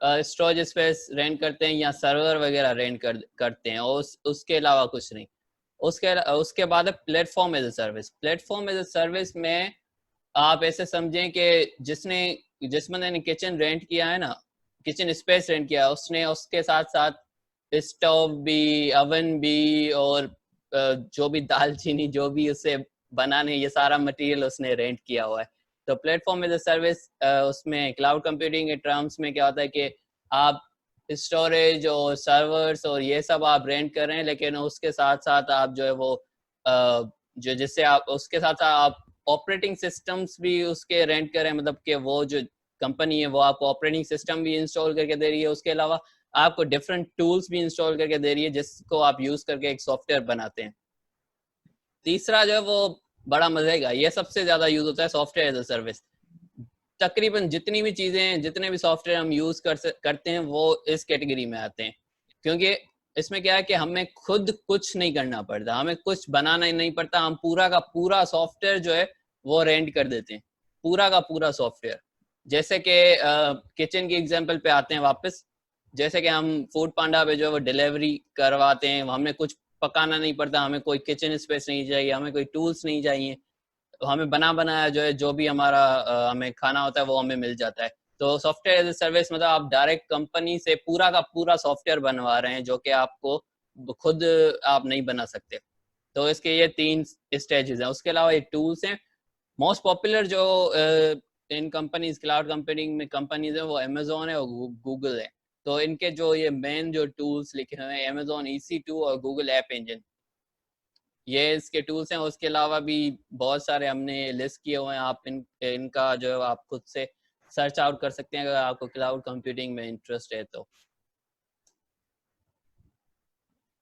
स्टोरेज स्पेस रेंट करते हैं या सर्वर वगैरह रेंट करते हैं, और उसके अलावा कुछ नहीं। उसके बाद है platform as a service. Platform as a service में आप ऐसे समझें कि जिस बंदे ने किचन रेंट किया है ना, किचन स्पेस रेंट किया, उसने उसके साथ साथ स्टोव भी, अवन भी, और जो भी दालचीनी जो भी उसे बनाने, ये सारा मटेरियल उसने रेंट किया हुआ है। तो प्लेटफॉर्म एज अ सर्विस, उसमें क्लाउड कंप्यूटिंग के टर्म्स में क्या होता है कि आप स्टोरेज और सर्वर्स और ये सब आप रेंट कर रहे हैं, लेकिन उसके साथ साथ आप जो है वो जो जिससे आप उसके साथ साथ आप ऑपरेटिंग सिस्टम्स भी उसके रेंट करें, मतलब कि वो जो कंपनी है वो आपको ऑपरेटिंग सिस्टम भी इंस्टॉल करके दे रही है, उसके अलावा आपको डिफरेंट टूल्स भी इंस्टॉल करके दे रही है जिसको आप यूज करके एक सॉफ्टवेयर बनाते हैं। तीसरा जो है वो बड़ा मजे का, ये सबसे ज्यादा यूज होता है सॉफ्टवेयर एज अ सर्विस। तकरीबन जितनी भी चीजें हैं, जितने भी सॉफ्टवेयर हम यूज करते हैं वो इस कैटेगरी में आते हैं, क्योंकि इसमें क्या है कि हमें खुद कुछ नहीं करना पड़ता, हमें कुछ बनाना ही नहीं पड़ता। हम पूरा का पूरा सॉफ्टवेयर जो है वो रेंट कर देते हैं, पूरा का पूरा सॉफ्टवेयर। जैसे कि किचन की एग्जांपल पे आते हैं वापस। जैसे कि हम फूड पांडा पे जो है वो डिलीवरी करवाते हैं, हमें कुछ पकाना नहीं पड़ता, हमें कोई किचन स्पेस नहीं चाहिए, हमें कोई टूल्स नहीं चाहिए, हमें बना बनाया जो है जो भी हमारा हमें खाना होता है वो हमें मिल जाता है। तो सॉफ्टवेयर एज ए सर्विस मतलब आप डायरेक्ट कंपनी से पूरा का पूरा सॉफ्टवेयर बनवा रहे हैं जो कि आपको खुद आप नहीं बना सकते। तो इसके ये 3 स्टेजेस हैं। उसके अलावा ये टूल्स हैं। मोस्ट पॉपुलर जो इन कंपनीज, क्लाउड कंप्यूटिंग में कंपनीज है, वो अमेजोन है और गूगल है। तो इनके जो ये मेन जो टूल्स लिखे हुए हैं Amazon EC2 और गूगल ऐप इंजन, ये इसके टूल्स हैं। उसके अलावा भी बहुत सारे हमने लिस्ट किए हुए हैं, आप इनका जो आप खुद से सर्च आउट कर सकते हैं अगर आपको क्लाउड कंप्यूटिंग में इंटरेस्ट है तो।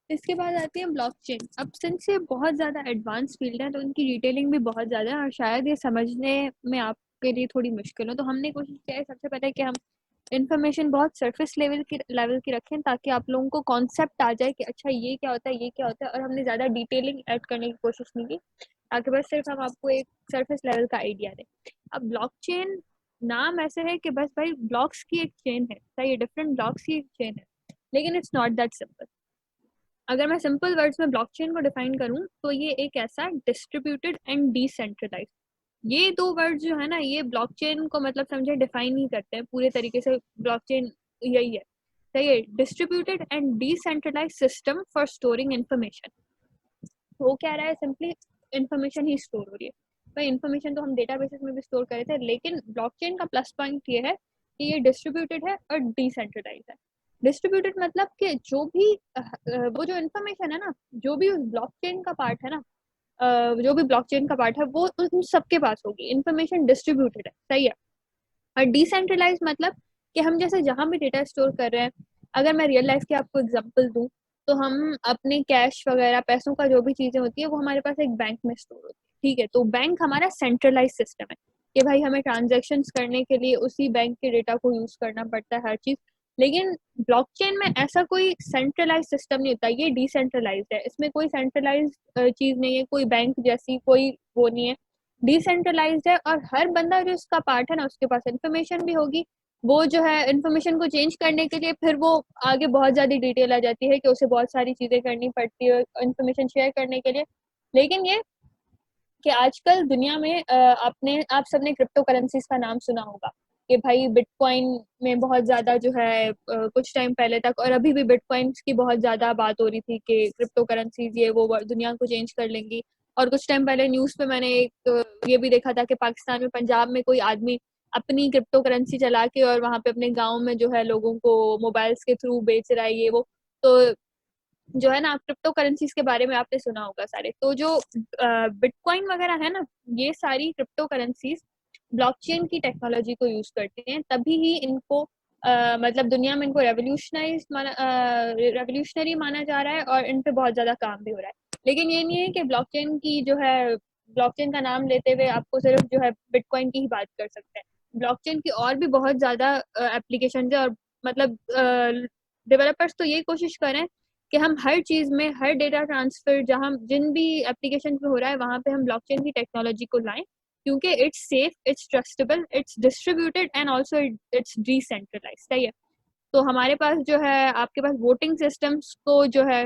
इसके बाद आती है ब्लॉकचेन। अब सिंस ये बहुत ज़्यादा एडवांस फील्ड है तो इनकी डिटेलिंग भी बहुत ज़्यादा है और शायद ये समझने में आपके लिए थोड़ी मुश्किल हो, तो हमने कोशिश किया है सबसे पहले कि हम इन्फॉर्मेशन बहुत सरफेस लेवल की रखें ताकि आप लोगों को कॉन्सेप्ट आ जाए कि अच्छा ये क्या होता है, ये क्या होता है, और हमने ज़्यादा डिटेलिंग ऐड करने की कोशिश नहीं की ताकि बस सिर्फ हम आपको एक सरफेस लेवल का आइडिया दें। अब ब्लॉकचेन नाम ऐसे है कि बस भाई ब्लॉक्स की एक चेन है, सही, डिफरेंट ब्लॉक्स की एक चेन है, लेकिन इट्स नॉट दैट सिंपल। अगर मैं सिंपल वर्ड्स में ब्लॉकचेन को डिफाइन करूं तो ये एक ऐसा डिस्ट्रीब्यूटेड एंड डिसेंट्रलाइज्ड, ये दो वर्ड्स जो है ना, ये ब्लॉकचेन को मतलब समझे डिफाइन नहीं करते हैं पूरे तरीके से। ब्लॉकचेन यही है, सही है, distributed and decentralised system for storing information. वो क्या रहा है, सिंपली इंफॉर्मेशन ही स्टोर हो रही है। भाई इंफॉर्मेशन तो हम डेटाबेसेस में भी स्टोर करे थे, लेकिन ब्लॉकचेन का प्लस पॉइंट ये है कि ये डिस्ट्रीब्यूटेड है और डिसेंट्रलाइज्ड है। डिस्ट्रीब्यूटेड मतलब कि जो भी वो जो इन्फॉर्मेशन है ना, जो भी उस ब्लॉकचेन का पार्ट है ना, जो भी ब्लॉकचेन का पार्ट है वो उन सबके पास होगी, इन्फॉर्मेशन डिस्ट्रीब्यूटेड है, सही है। और डिसेंट्रलाइज मतलब कि हम जैसे जहां भी डेटा स्टोर कर रहे हैं, अगर मैं रियल लाइफ के आपको एग्जांपल दूं तो हम अपने कैश वगैरह पैसों का जो भी चीजें होती है वो हमारे पास एक बैंक में स्टोर होती है, ठीक है। तो बैंक हमारा सेंट्रलाइज सिस्टम है कि भाई हमें ट्रांजेक्शन्स करने के लिए उसी बैंक के डेटा को यूज करना पड़ता है हर चीज। लेकिन ब्लॉकचेन में ऐसा कोई सेंट्रलाइज सिस्टम नहीं होता, ये डिसेंट्रलाइज्ड है, इसमें कोई सेंट्रलाइज चीज नहीं है, कोई बैंक जैसी कोई वो नहीं है, डिसेंट्रलाइज्ड है। और हर बंदा जो इसका पार्ट है ना उसके पास इंफॉर्मेशन भी होगी, वो जो है इंफॉर्मेशन को चेंज करने के लिए फिर वो आगे बहुत ज़्यादा डिटेल आ जाती है कि उसे बहुत सारी चीज़ें करनी पड़ती है इंफॉर्मेशन शेयर करने के लिए। लेकिन ये कि आजकल दुनिया में आप सबने क्रिप्टो करेंसीज का नाम सुना होगा कि भाई बिटकॉइन में बहुत ज़्यादा जो है कुछ टाइम पहले तक और अभी भी बिटकॉइंस की बहुत ज़्यादा बात हो रही थी कि क्रिप्टो करेंसीज ये वो दुनिया को चेंज कर लेंगी। और कुछ टाइम पहले न्यूज़ पे मैंने एक ये भी देखा था कि पाकिस्तान में पंजाब में कोई आदमी अपनी क्रिप्टो करेंसी चला के और वहाँ पे अपने गाँव में जो है लोगों को मोबाइल्स के थ्रू बेच रहा है ये वो। तो जो है ना, क्रिप्टो करेंसीज के बारे में आपने सुना होगा सारे, तो जो बिटकॉइन वगैरह है ना, ये सारी क्रिप्टो करेंसीज ब्लॉकचेन की टेक्नोलॉजी को यूज करते हैं, तभी ही इनको मतलब दुनिया में इनको रेवोल्यूशनरी माना जा रहा है और इन पे बहुत ज्यादा काम भी हो रहा है। लेकिन ये नहीं है कि ब्लॉकचेन की जो है, ब्लॉकचेन का नाम लेते हुए आपको सिर्फ जो है बिटकॉइन की ही बात कर सकते हैं। ब्लॉकचेन की और भी बहुत ज्यादा एप्लीकेशन है और मतलब डेवलपर्स तो यही कोशिश करें कि हम हर चीज में, हर डेटा ट्रांसफर जहां जिन भी एप्लीकेशन में हो रहा है वहां पे हम ब्लॉकचेन की टेक्नोलॉजी को लाएं, क्योंकि it's safe, it's trustable, it's distributed and also it's decentralised, सही है। तो हमारे पास जो है, आपके पास वोटिंग सिस्टम्स को जो है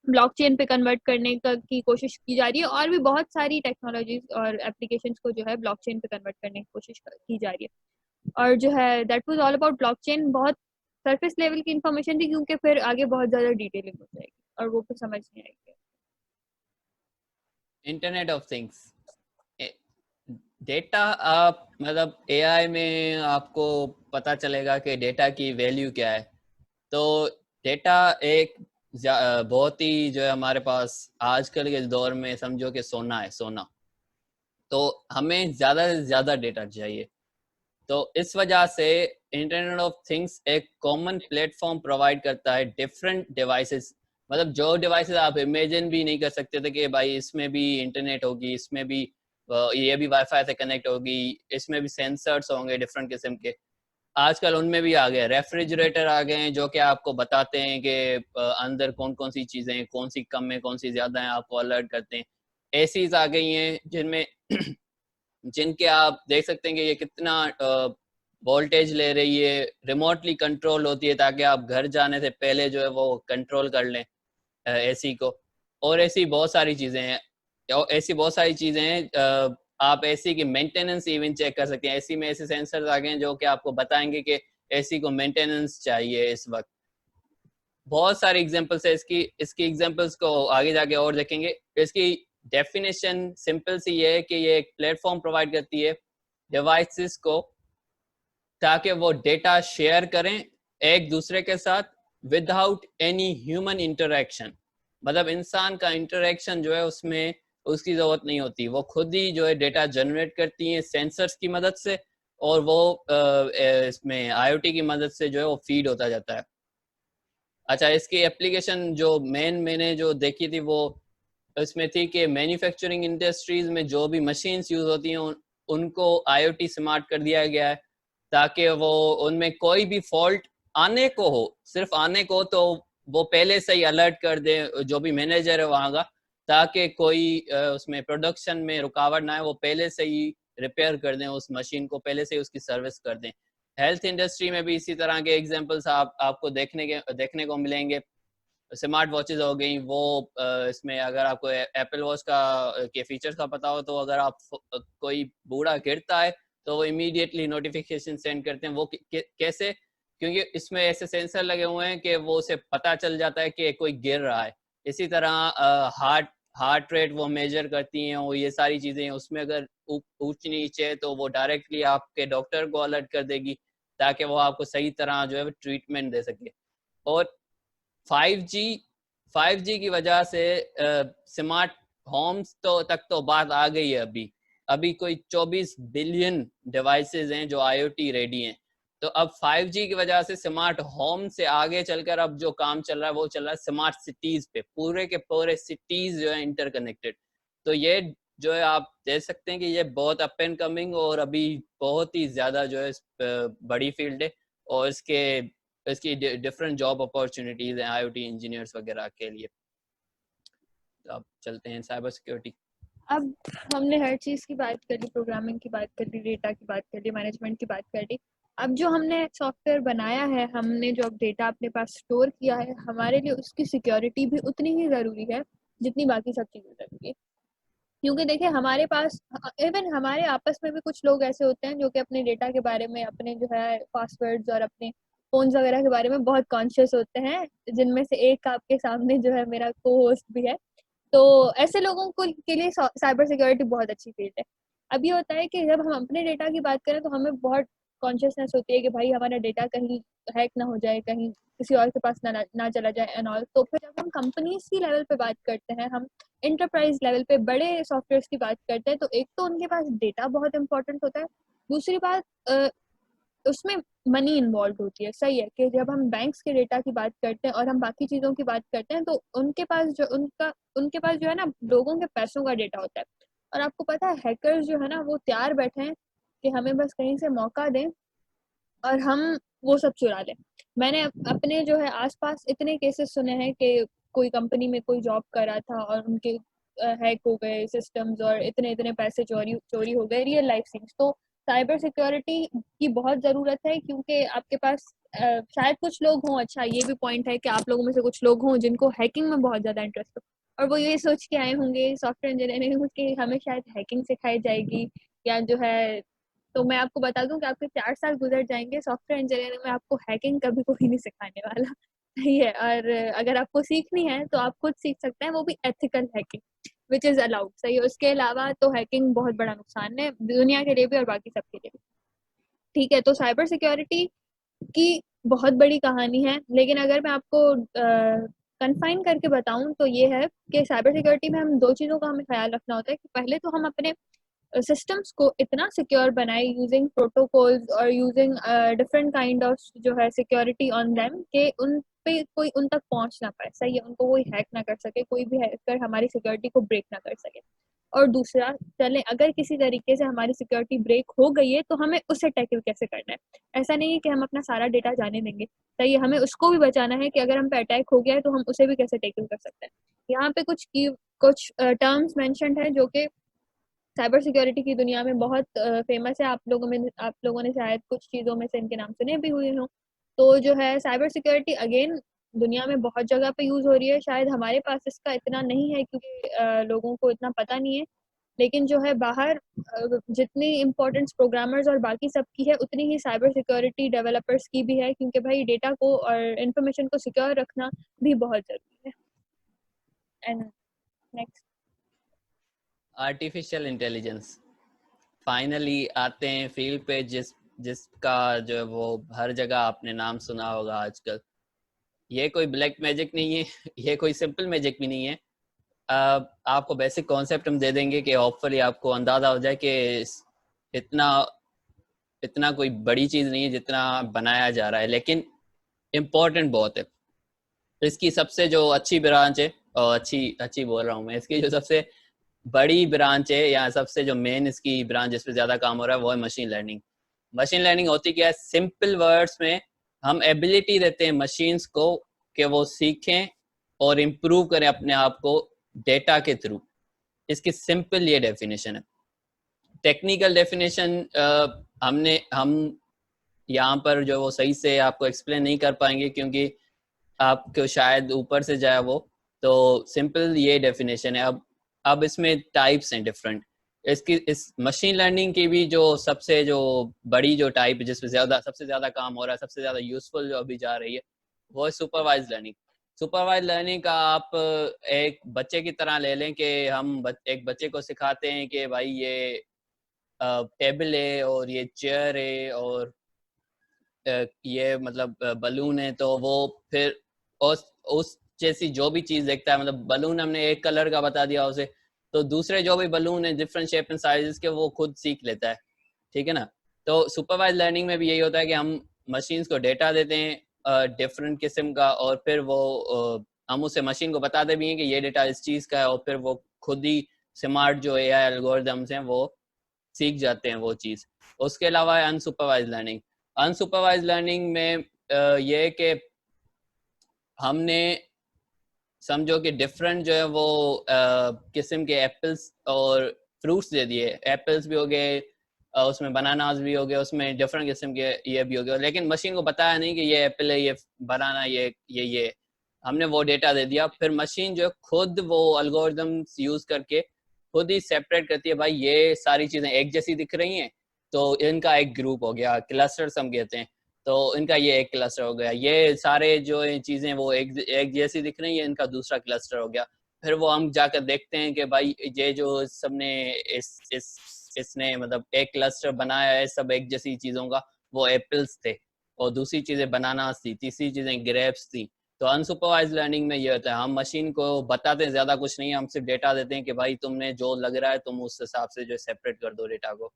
ब्लॉकचेन पे कन्वर्ट करने की कोशिश की जा रही है, और भी बहुत सारी टेक्नोलॉजीज और एप्लीकेशंस को जो है ब्लॉकचेन पे कन्वर्ट करने की कोशिश की जा रही है। और जो है that was all about blockchain. बहुत सरफेस लेवल की इन्फॉर्मेशन थी क्योंकि फिर आगे बहुत ज़्यादा डिटेलिंग हो जाएगी और वो फिर समझ नहीं आएगी। इंटरनेट ऑफ थिंग्स, डेटा, आप मतलब एआई में आपको पता चलेगा कि डेटा की वैल्यू क्या है। तो डेटा एक बहुत ही जो है हमारे पास आजकल के दौर में समझो कि सोना है, सोना। तो हमें ज़्यादा से ज़्यादा डेटा चाहिए। तो इस वजह से इंटरनेट ऑफ थिंग्स एक कॉमन प्लेटफॉर्म प्रोवाइड करता है डिफरेंट डिवाइसेस, मतलब जो डिवाइसेस आप इमेजिन भी नहीं कर सकते थे कि भाई इसमें भी इंटरनेट होगी, इसमें भी ये भी वाईफाई से कनेक्ट होगी, इसमें भी सेंसर्स होंगे डिफरेंट किस्म के, आजकल उनमें भी आ गए। रेफ्रिजरेटर आ गए हैं जो कि आपको बताते हैं कि अंदर कौन कौन सी चीज़ें, कौन सी कम है कौन सी ज़्यादा है, आपको अलर्ट करते हैं। एसीज आ गई हैं जिनमें जिनके आप देख सकते हैं कि ये कितना वोल्टेज ले रही है, रिमोटली कंट्रोल होती है ताकि आप घर जाने से पहले जो है वो कंट्रोल कर लें एसी को। और ऐसी बहुत सारी चीज़ें हैं, और ऐसी बहुत सारी चीज़ें हैं, आप एसी की मेंटेनेंस इवन चेक कर सकते हैं। एसी में ऐसे सेंसर आ गए हैं जो कि आपको बताएंगे कि एसी को मेंटेनेंस चाहिए इस वक्त। बहुत सारी एग्जांपल्स है इसकी, इसकी एग्जांपल्स को आगे जाके और देखेंगे। इसकी डेफिनेशन सिंपल सी ये है कि ये एक प्लेटफॉर्म प्रोवाइड करती है डिवाइसेस को ताकि वो डेटा शेयर करें एक दूसरे के साथ विदाउट एनी ह्यूमन इंटरेक्शन, मतलब इंसान का इंटरेक्शन जो है उसमें उसकी जरूरत नहीं होती, वो खुद ही जो है डेटा जनरेट करती हैं सेंसर्स की मदद से, और वो इसमें आईओटी की मदद से जो है वो फीड होता जाता है। अच्छा, इसकी एप्लीकेशन जो मैंने जो देखी थी वो इसमें थी कि मैन्युफैक्चरिंग इंडस्ट्रीज में जो भी मशीन्स यूज होती हैं उनको आईओटी स्मार्ट कर दिया गया है, ताकि वो उनमें कोई भी फॉल्ट आने को हो, सिर्फ आने को, तो वो पहले से ही अलर्ट कर दे जो भी मैनेजर है वहाँ का, ताकि कोई उसमें प्रोडक्शन में रुकावट ना है, वो पहले से ही रिपेयर कर दें उस मशीन को, पहले से ही उसकी सर्विस कर दें। हेल्थ इंडस्ट्री में भी इसी तरह के एग्जांपल्स आपको देखने को मिलेंगे। स्मार्ट वॉचेज हो गई, वो इसमें अगर आपको एप्पल वॉच का के फीचर्स का पता हो, तो अगर आप कोई बूढ़ा गिरता है तो वो इमीडिएटली नोटिफिकेशन सेंड करते हैं। वो कैसे? क्योंकि इसमें ऐसे सेंसर लगे हुए हैं कि वो उसे पता चल जाता है कि कोई गिर रहा है। इसी तरह हार्ट हार्ट रेट वो मेजर करती हैं, और ये सारी चीज़ें उसमें अगर ऊंच नीचे है तो वो डायरेक्टली आपके डॉक्टर को अलर्ट कर देगी, ताकि वो आपको सही तरह जो है ट्रीटमेंट दे सके। और 5G 5G की वजह से स्मार्ट होम्स तो बात आ गई है। अभी अभी कोई 24 बिलियन डिवाइसेस हैं जो आईओटी रेडी हैं। तो अब 5G की वजह से स्मार्ट होम से आगे चलकर अब जो काम चल रहा है वो चल रहा है स्मार्ट सिटीज पे, पूरे के पूरे सिटीज जो है इंटरकनेक्टेड। तो ये जो है आप देख सकते हैं कि ये बहुत अप एंड कमिंग और अभी बहुत ही ज्यादा जो है बड़ी फील्ड है, और इसकी डिफरेंट जॉब अपॉर्चुनिटीज हैं आईओटी इंजीनियर्स वगैरह के लिए। तो अब चलते हैं साइबर सिक्योरिटी। अब हमने हर चीज़ की बात कर ली, प्रोग्रामिंग की बात कर ली, डेटा की बात कर ली, मैनेजमेंट की बात कर ली। अब जो हमने सॉफ्टवेयर बनाया है, हमने जो अब डेटा अपने पास स्टोर किया है, हमारे लिए उसकी सिक्योरिटी भी उतनी ही ज़रूरी है जितनी बाकी सब चीज़ें ज़रूरी है। क्योंकि देखिए हमारे पास इवन हमारे आपस में भी कुछ लोग ऐसे होते हैं जो कि अपने डेटा के बारे में, अपने जो है पासवर्ड्स और अपने फोन्स वगैरह के बारे में बहुत कॉन्शियस होते हैं, जिनमें से एक आपके सामने जो है मेरा को होस्ट भी है। तो ऐसे लोगों को के लिए साइबर सिक्योरिटी बहुत अच्छी फील्ड है। अब ये होता है कि जब हम अपने डेटा की बात करें तो हमें बहुत कॉन्शियसनेस होती है कि भाई हमारा डेटा कहीं हैक ना हो जाए, कहीं किसी और के पास ना चला जाए एंड ऑल। तो फिर जब हम कंपनीज की लेवल पे बात करते हैं, हम इंटरप्राइज लेवल पे बड़े सॉफ्टवेयर की बात करते हैं, तो एक तो उनके पास डेटा बहुत इंपॉर्टेंट होता है। दूसरी बात उसमें मनी इन्वॉल्व होती है। सही है कि जब हम बैंक्स के डेटा की बात करते हैं और हम बाकी चीज़ों की बात करते हैं, तो उनके पास जो है ना लोगों के पैसों का डेटा होता है। और आपको पता है हैकर्स जो है ना वो तैयार बैठे हैं कि हमें बस कहीं से मौका दें और हम वो सब चुरा लें। मैंने अपने जो है आसपास इतने केसेस सुने हैं कि कोई कंपनी में कोई जॉब कर रहा था और उनके हैक हो गए सिस्टम्स और इतने इतने पैसे चोरी चोरी हो गए, रियल लाइफ सीन्स। तो साइबर सिक्योरिटी की बहुत ज़रूरत है, क्योंकि आपके पास शायद कुछ लोग हों, अच्छा ये भी पॉइंट है कि आप लोगों में से कुछ लोग हों जिनको हैकिंग में बहुत ज़्यादा इंटरेस्ट हो, और वो ये सोच के आए होंगे सॉफ्टवेयर इंजीनियरिंग कि हमें शायद हैकिंग सिखाई जाएगी या जो है। तो मैं आपको बता दूं कि आपके 4 साल गुजर जाएंगे सॉफ्टवेयर इंजीनियरिंग में, आपको हैकिंग कभी कोई नहीं सिखाने वाला। सही है। और अगर आपको सीखनी है तो आप खुद सीख सकते हैं, वो भी ethical hacking which is allowed. सही है। उसके अलावा तो हैकिंग बहुत बड़ा नुकसान है दुनिया के लिए भी और बाकी सबके लिए भी। ठीक है, तो साइबर सिक्योरिटी की बहुत बड़ी कहानी है, लेकिन अगर मैं आपको कन्फाइन करके बताऊं तो ये है कि साइबर सिक्योरिटी में हम दो चीज़ों का हमें ख्याल रखना होता है कि पहले तो हम अपने सिस्टम्स को इतना सिक्योर बनाए यूजिंग प्रोटोकॉल्स और यूजिंग डिफरेंट काइंड ऑफ जो है सिक्योरिटी ऑन देम, कि उन पे कोई उन तक पहुंच ना पाए। सही है, उनको कोई हैक ना कर सके, कोई भी हैकर हमारी सिक्योरिटी को ब्रेक ना कर सके। और दूसरा, चले अगर किसी तरीके से हमारी सिक्योरिटी ब्रेक हो गई है तो हमें उसे टैकल कैसे करना है। ऐसा नहीं है कि हम अपना सारा डेटा जाने देंगे। सही है, हमें उसको भी बचाना है कि अगर हम पे अटैक हो गया है तो हम उसे भी कैसे टैकल कर सकते हैं। यहाँ पे कुछ टर्म्स मेंशन्ड है जो कि साइबर सिक्योरिटी की दुनिया में बहुत फेमस है। आप लोगों ने शायद कुछ चीज़ों में से इनके नाम सुने भी हुए हों। तो जो है साइबर सिक्योरिटी अगेन दुनिया में बहुत जगह पे यूज़ हो रही है। शायद हमारे पास इसका इतना नहीं है क्योंकि लोगों को इतना पता नहीं है। लेकिन जो है बाहर जितनी इम्पोर्टेंस प्रोग्रामर्स और बाकी सब की है, उतनी ही साइबर सिक्योरिटी डेवलपर्स की भी है, क्योंकि भाई डेटा को और इन्फॉर्मेशन को सिक्योर रखना भी बहुत ज़रूरी है। And next, artificial intelligence. Finally आते हैं फील्ड पे जिसका जो है वो हर जगह आपने नाम सुना होगा आजकल। ये कोई ब्लैक मैजिक नहीं है, ये कोई सिंपल मैजिक भी नहीं है। आपको बेसिक कॉन्सेप्ट हम दे देंगे कि होपफुली आपको अंदाज़ा हो जाए कि इतना इतना कोई बड़ी चीज़ नहीं है जितना बनाया जा रहा है, लेकिन इम्पोर्टेंट बहुत है। इसकी सबसे जो अच्छी ब्रांच है, और अच्छी अच्छी बोल रहा हूँ मैं, इसकी जो सबसे बड़ी ब्रांच है या सबसे जो मेन इसकी ब्रांच जिस पे ज़्यादा काम हो रहा है वो है मशीन लर्निंग। मशीन लर्निंग होती क्या है? सिंपल वर्ड्स में हम एबिलिटी देते हैं मशीन्स को कि वो सीखें और इम्प्रूव करें अपने आप को डेटा के थ्रू। इसकी सिंपल ये डेफिनेशन है। टेक्निकल डेफिनेशन हम यहाँ पर जो वो सही से आपको एक्सप्लेन नहीं कर पाएंगे क्योंकि आपको शायद ऊपर से जाए वो। तो सिंपल ये डेफिनेशन है। अब इसमें टाइप्स हैं डिफरेंट। इसकी इस मशीन लर्निंग की भी जो सबसे जो बड़ी जो टाइप है जिसमें सबसे ज्यादा काम हो रहा है, सबसे ज्यादा यूजफुल जो अभी जा रही है, वो है सुपरवाइज लर्निंग। सुपरवाइज लर्निंग का आप एक बच्चे की तरह ले लें कि हम एक बच्चे को सिखाते हैं कि भाई ये टेबल है और ये चेयर है और ये मतलब बलून है, तो वो फिर उस जैसी जो भी चीज देखता है, मतलब बलून हमने एक कलर का बता दिया उसे, तो दूसरे जो भी बलून है डिफरेंट शेप एंड साइजेस के वो खुद सीख लेता है। ठीक है ना? तो सुपरवाइज लर्निंग में भी यही होता है कि हम मशीन्स को डेटा देते हैं डिफरेंट किस्म का, और फिर वो हम उसे मशीन को बताते भी हैं कि ये डेटा इस चीज का है, और फिर वो खुद ही स्मार्ट जो एआई एल्गोरिथम्स हैं वो सीख जाते हैं वो चीज। उसके अलावा है अनसुपरवाइज लर्निंग। अनसुपरवाइज लर्निंग में ये है कि हमने समझो कि डिफरेंट जो है वो किस्म के एप्पल्स और फ्रूट्स दे दिए। एप्पल्स भी हो गए, उसमें बनानास भी हो गए, उसमें डिफरेंट किस्म के ये भी हो गए, लेकिन मशीन को बताया नहीं कि ये एप्पल है, ये बनाना, ये हमने वो डेटा दे दिया। फिर मशीन जो है खुद वो अल्गोरिथम्स यूज करके खुद ही सेपरेट करती है, भाई ये सारी चीजें एक जैसी दिख रही हैं तो इनका एक ग्रुप हो गया, क्लस्टर्स हम कहते हैं, तो इनका ये एक क्लस्टर हो गया। ये सारे जो चीजें वो एक जैसी दिख रही है, इनका दूसरा क्लस्टर हो गया। फिर वो हम जाकर देखते हैं कि भाई ये जो सबने इसने मतलब एक क्लस्टर बनाया है सब एक जैसी चीजों का, वो एप्पल्स थे, और दूसरी चीजें बनानास थी, तीसरी चीजें ग्रेप्स थी। तो अनसुपरवाइज लर्निंग में ये होता है, हम मशीन को बताते हैं ज्यादा कुछ नहीं, हम सिर्फ डेटा देते हैं कि भाई तुमने जो लग रहा है तुम उस हिसाब से जो सेपरेट कर दो डेटा को।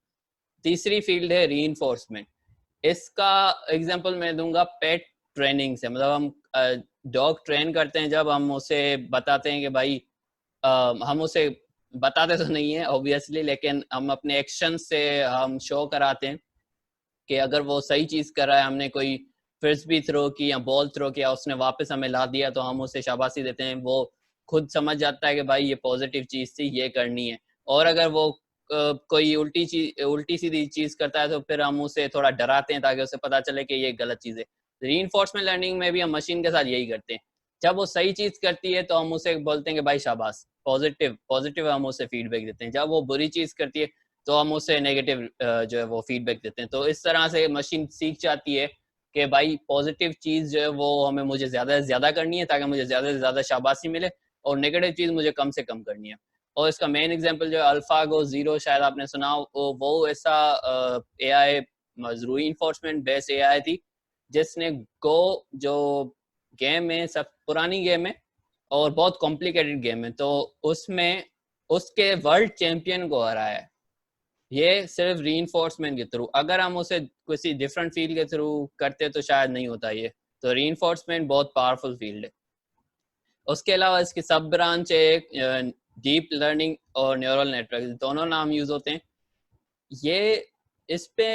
तीसरी फील्ड है री। इसका एग्जांपल मैं दूंगा पेट ट्रेनिंग से। मतलब हम डॉग ट्रेन करते हैं, जब हम उसे बताते हैं कि भाई हम उसे बताते तो नहीं है ऑब्वियसली, लेकिन हम अपने एक्शन से हम शो कराते हैं कि अगर वो सही चीज कर रहा है, हमने कोई फ्रिस्बी थ्रो की या बॉल थ्रो किया, उसने वापस हमें ला दिया, तो हम उसे शाबाशी देते हैं। वो खुद समझ जाता है कि भाई ये पॉजिटिव चीज थी, ये करनी है। और अगर वो कोई उल्टी सीधी चीज करता है तो फिर हम उसे थोड़ा डराते हैं ताकि उसे पता चले कि ये गलत चीज है। रीइंफोर्समेंट लर्निंग में भी हम मशीन के साथ यही करते हैं। जब वो सही चीज करती है तो हम उसे बोलते हैं कि भाई शाबाश, पॉजिटिव पॉजिटिव हम उसे फीडबैक देते हैं। जब वो बुरी चीज करती है तो हम उसे नेगेटिव जो है वो फीडबैक देते हैं। तो इस तरह से मशीन सीख जाती है कि भाई पॉजिटिव चीज जो है वो हमें मुझे ज्यादा से ज्यादा करनी है ताकि मुझे ज्यादा से ज्यादा शाबाशी मिले, और नेगेटिव चीज मुझे कम से कम करनी है। और इसका मेन एग्जांपल जो है अल्फागो जीरो, शायद आपने सुना, वो ऐसा एआई री इन्फोर्समेंट बेस्ड एआई थी जिसने गो जो गेम है, सब पुरानी गेम है और बहुत कॉम्प्लिकेटेड गेम है, तो उसमें उसके वर्ल्ड चैंपियन को हराया है। ये सिर्फ री के थ्रू। अगर हम उसे किसी डिफरेंट फील्ड के थ्रू करते तो शायद नहीं होता ये। तो री बहुत पावरफुल फील्ड है। उसके अलावा इसकी सब ब्रांच है डीप लर्निंग और न्यूरल नेटवर्क, दोनों नाम यूज होते हैं। ये इस पे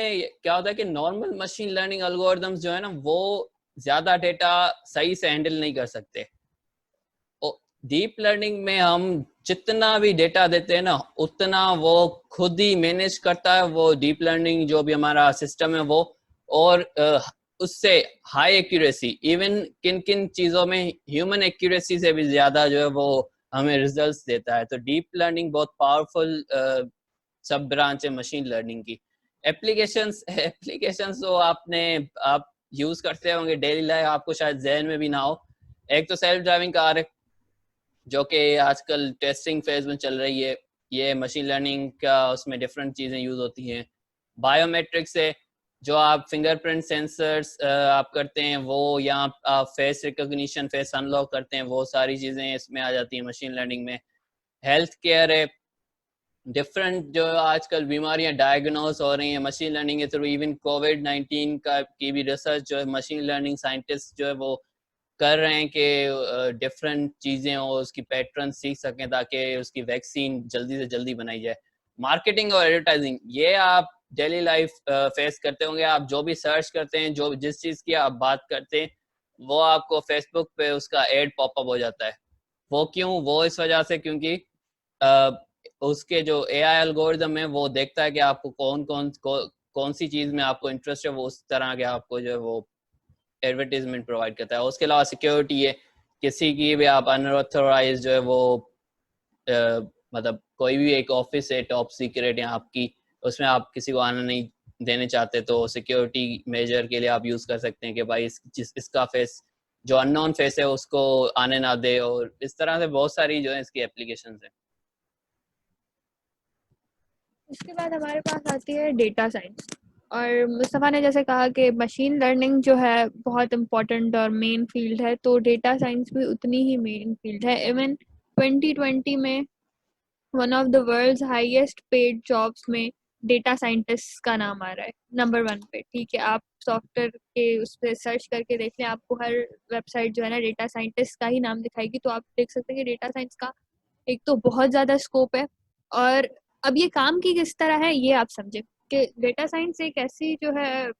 क्या होता है कि नॉर्मल मशीन लर्निंग एल्गोरिथम्स जो है ना वो ज्यादा डेटा सही से हैंडल नहीं कर सकते। डीप लर्निंग में हम जितना भी डेटा देते हैं ना उतना वो खुद ही मैनेज करता है, वो डीप लर्निंग जो भी हमारा सिस्टम है वो। और उससे हाई एक्यूरेसी, इवन किन किन चीजों में ह्यूमन एक्यूरेसी से भी ज्यादा जो है वो हमें रिजल्ट्स देता है। तो डीप लर्निंग बहुत पावरफुल सब ब्रांच है मशीन लर्निंग की। एप्लीकेशंस एप्लीकेशंस तो आप यूज करते होंगे डेली लाइफ, आपको शायद जहन में भी ना हो। एक तो सेल्फ ड्राइविंग कार है जो कि आजकल टेस्टिंग फेज में चल रही है, ये मशीन लर्निंग का उसमें डिफरेंट चीजें यूज होती हैं। बायोमेट्रिक्स है जो आप फिंगरप्रिंट सेंसर्स आप करते हैं वो, या आप फेस रिकॉग्निशन, फेस अनलॉक करते हैं, वो सारी चीज़ें इसमें आ जाती हैं मशीन लर्निंग में। हेल्थ केयर है, डिफरेंट जो आजकल बीमारियां डायग्नोस हो रही हैं मशीन लर्निंग के थ्रू। इवन कोविड-19 का की भी रिसर्च जो है मशीन लर्निंग साइंटिस्ट जो है वो कर रहे हैं कि डिफरेंट चीज़ें हो, उसकी पैटर्न सीख सकें ताकि उसकी वैक्सीन जल्दी से जल्दी बनाई जाए। मार्केटिंग और एडवर्टाइजिंग, ये आप डेली लाइफ फेस करते होंगे। आप जो भी सर्च करते हैं, जो जिस चीज़ की आप बात करते हैं, वो आपको फेसबुक पे उसका एड पॉपअप हो जाता है। वो क्यों? वो इस वजह से क्योंकि उसके जो एआई एल्गोरिदम है वो देखता है कि आपको कौन सी चीज़ में आपको इंटरेस्ट है, वो उस तरह के आपको जो है वो एडवर्टीजमेंट प्रोवाइड करता है। उसके अलावा सिक्योरिटी है, किसी की भी आप अनऑथोराइज जो है वो मतलब कोई भी एक ऑफिस है टॉप सीक्रेट या आपकी, उसमें आप किसी को आना नहीं देने चाहते तो सिक्योरिटी मेजर के लिए आप यूज़ कर सकते हैं कि भाई इसका फेस, जो अननोन फेस है उसको आने ना दे। और इस तरह से बहुत सारी जो है इसकी एप्लीकेशंस हैं। इसके बाद हमारे पास आती है डेटा साइंस। और मुस्तफ़ा ने जैसे कहा कि मशीन लर्निंग जो है बहुत इम्पोर्टेंट और मेन फील्ड है, तो डेटा साइंस भी उतनी ही मेन फील्ड है। इवन 2020 में one of the world's highest paid jobs में डेटा साइंटिस्ट का नाम आ रहा है नंबर 1 पे। ठीक है, आप सॉफ्टवेयर के उस पर सर्च करके देख लें, आपको हर वेबसाइट जो है ना डेटा साइंटिस्ट का ही नाम दिखाएगी। तो आप देख सकते हैं कि डेटा साइंस का एक तो बहुत ज़्यादा स्कोप है। और अब ये काम की किस तरह है ये आप समझे कि डेटा साइंस एक ऐसी जो है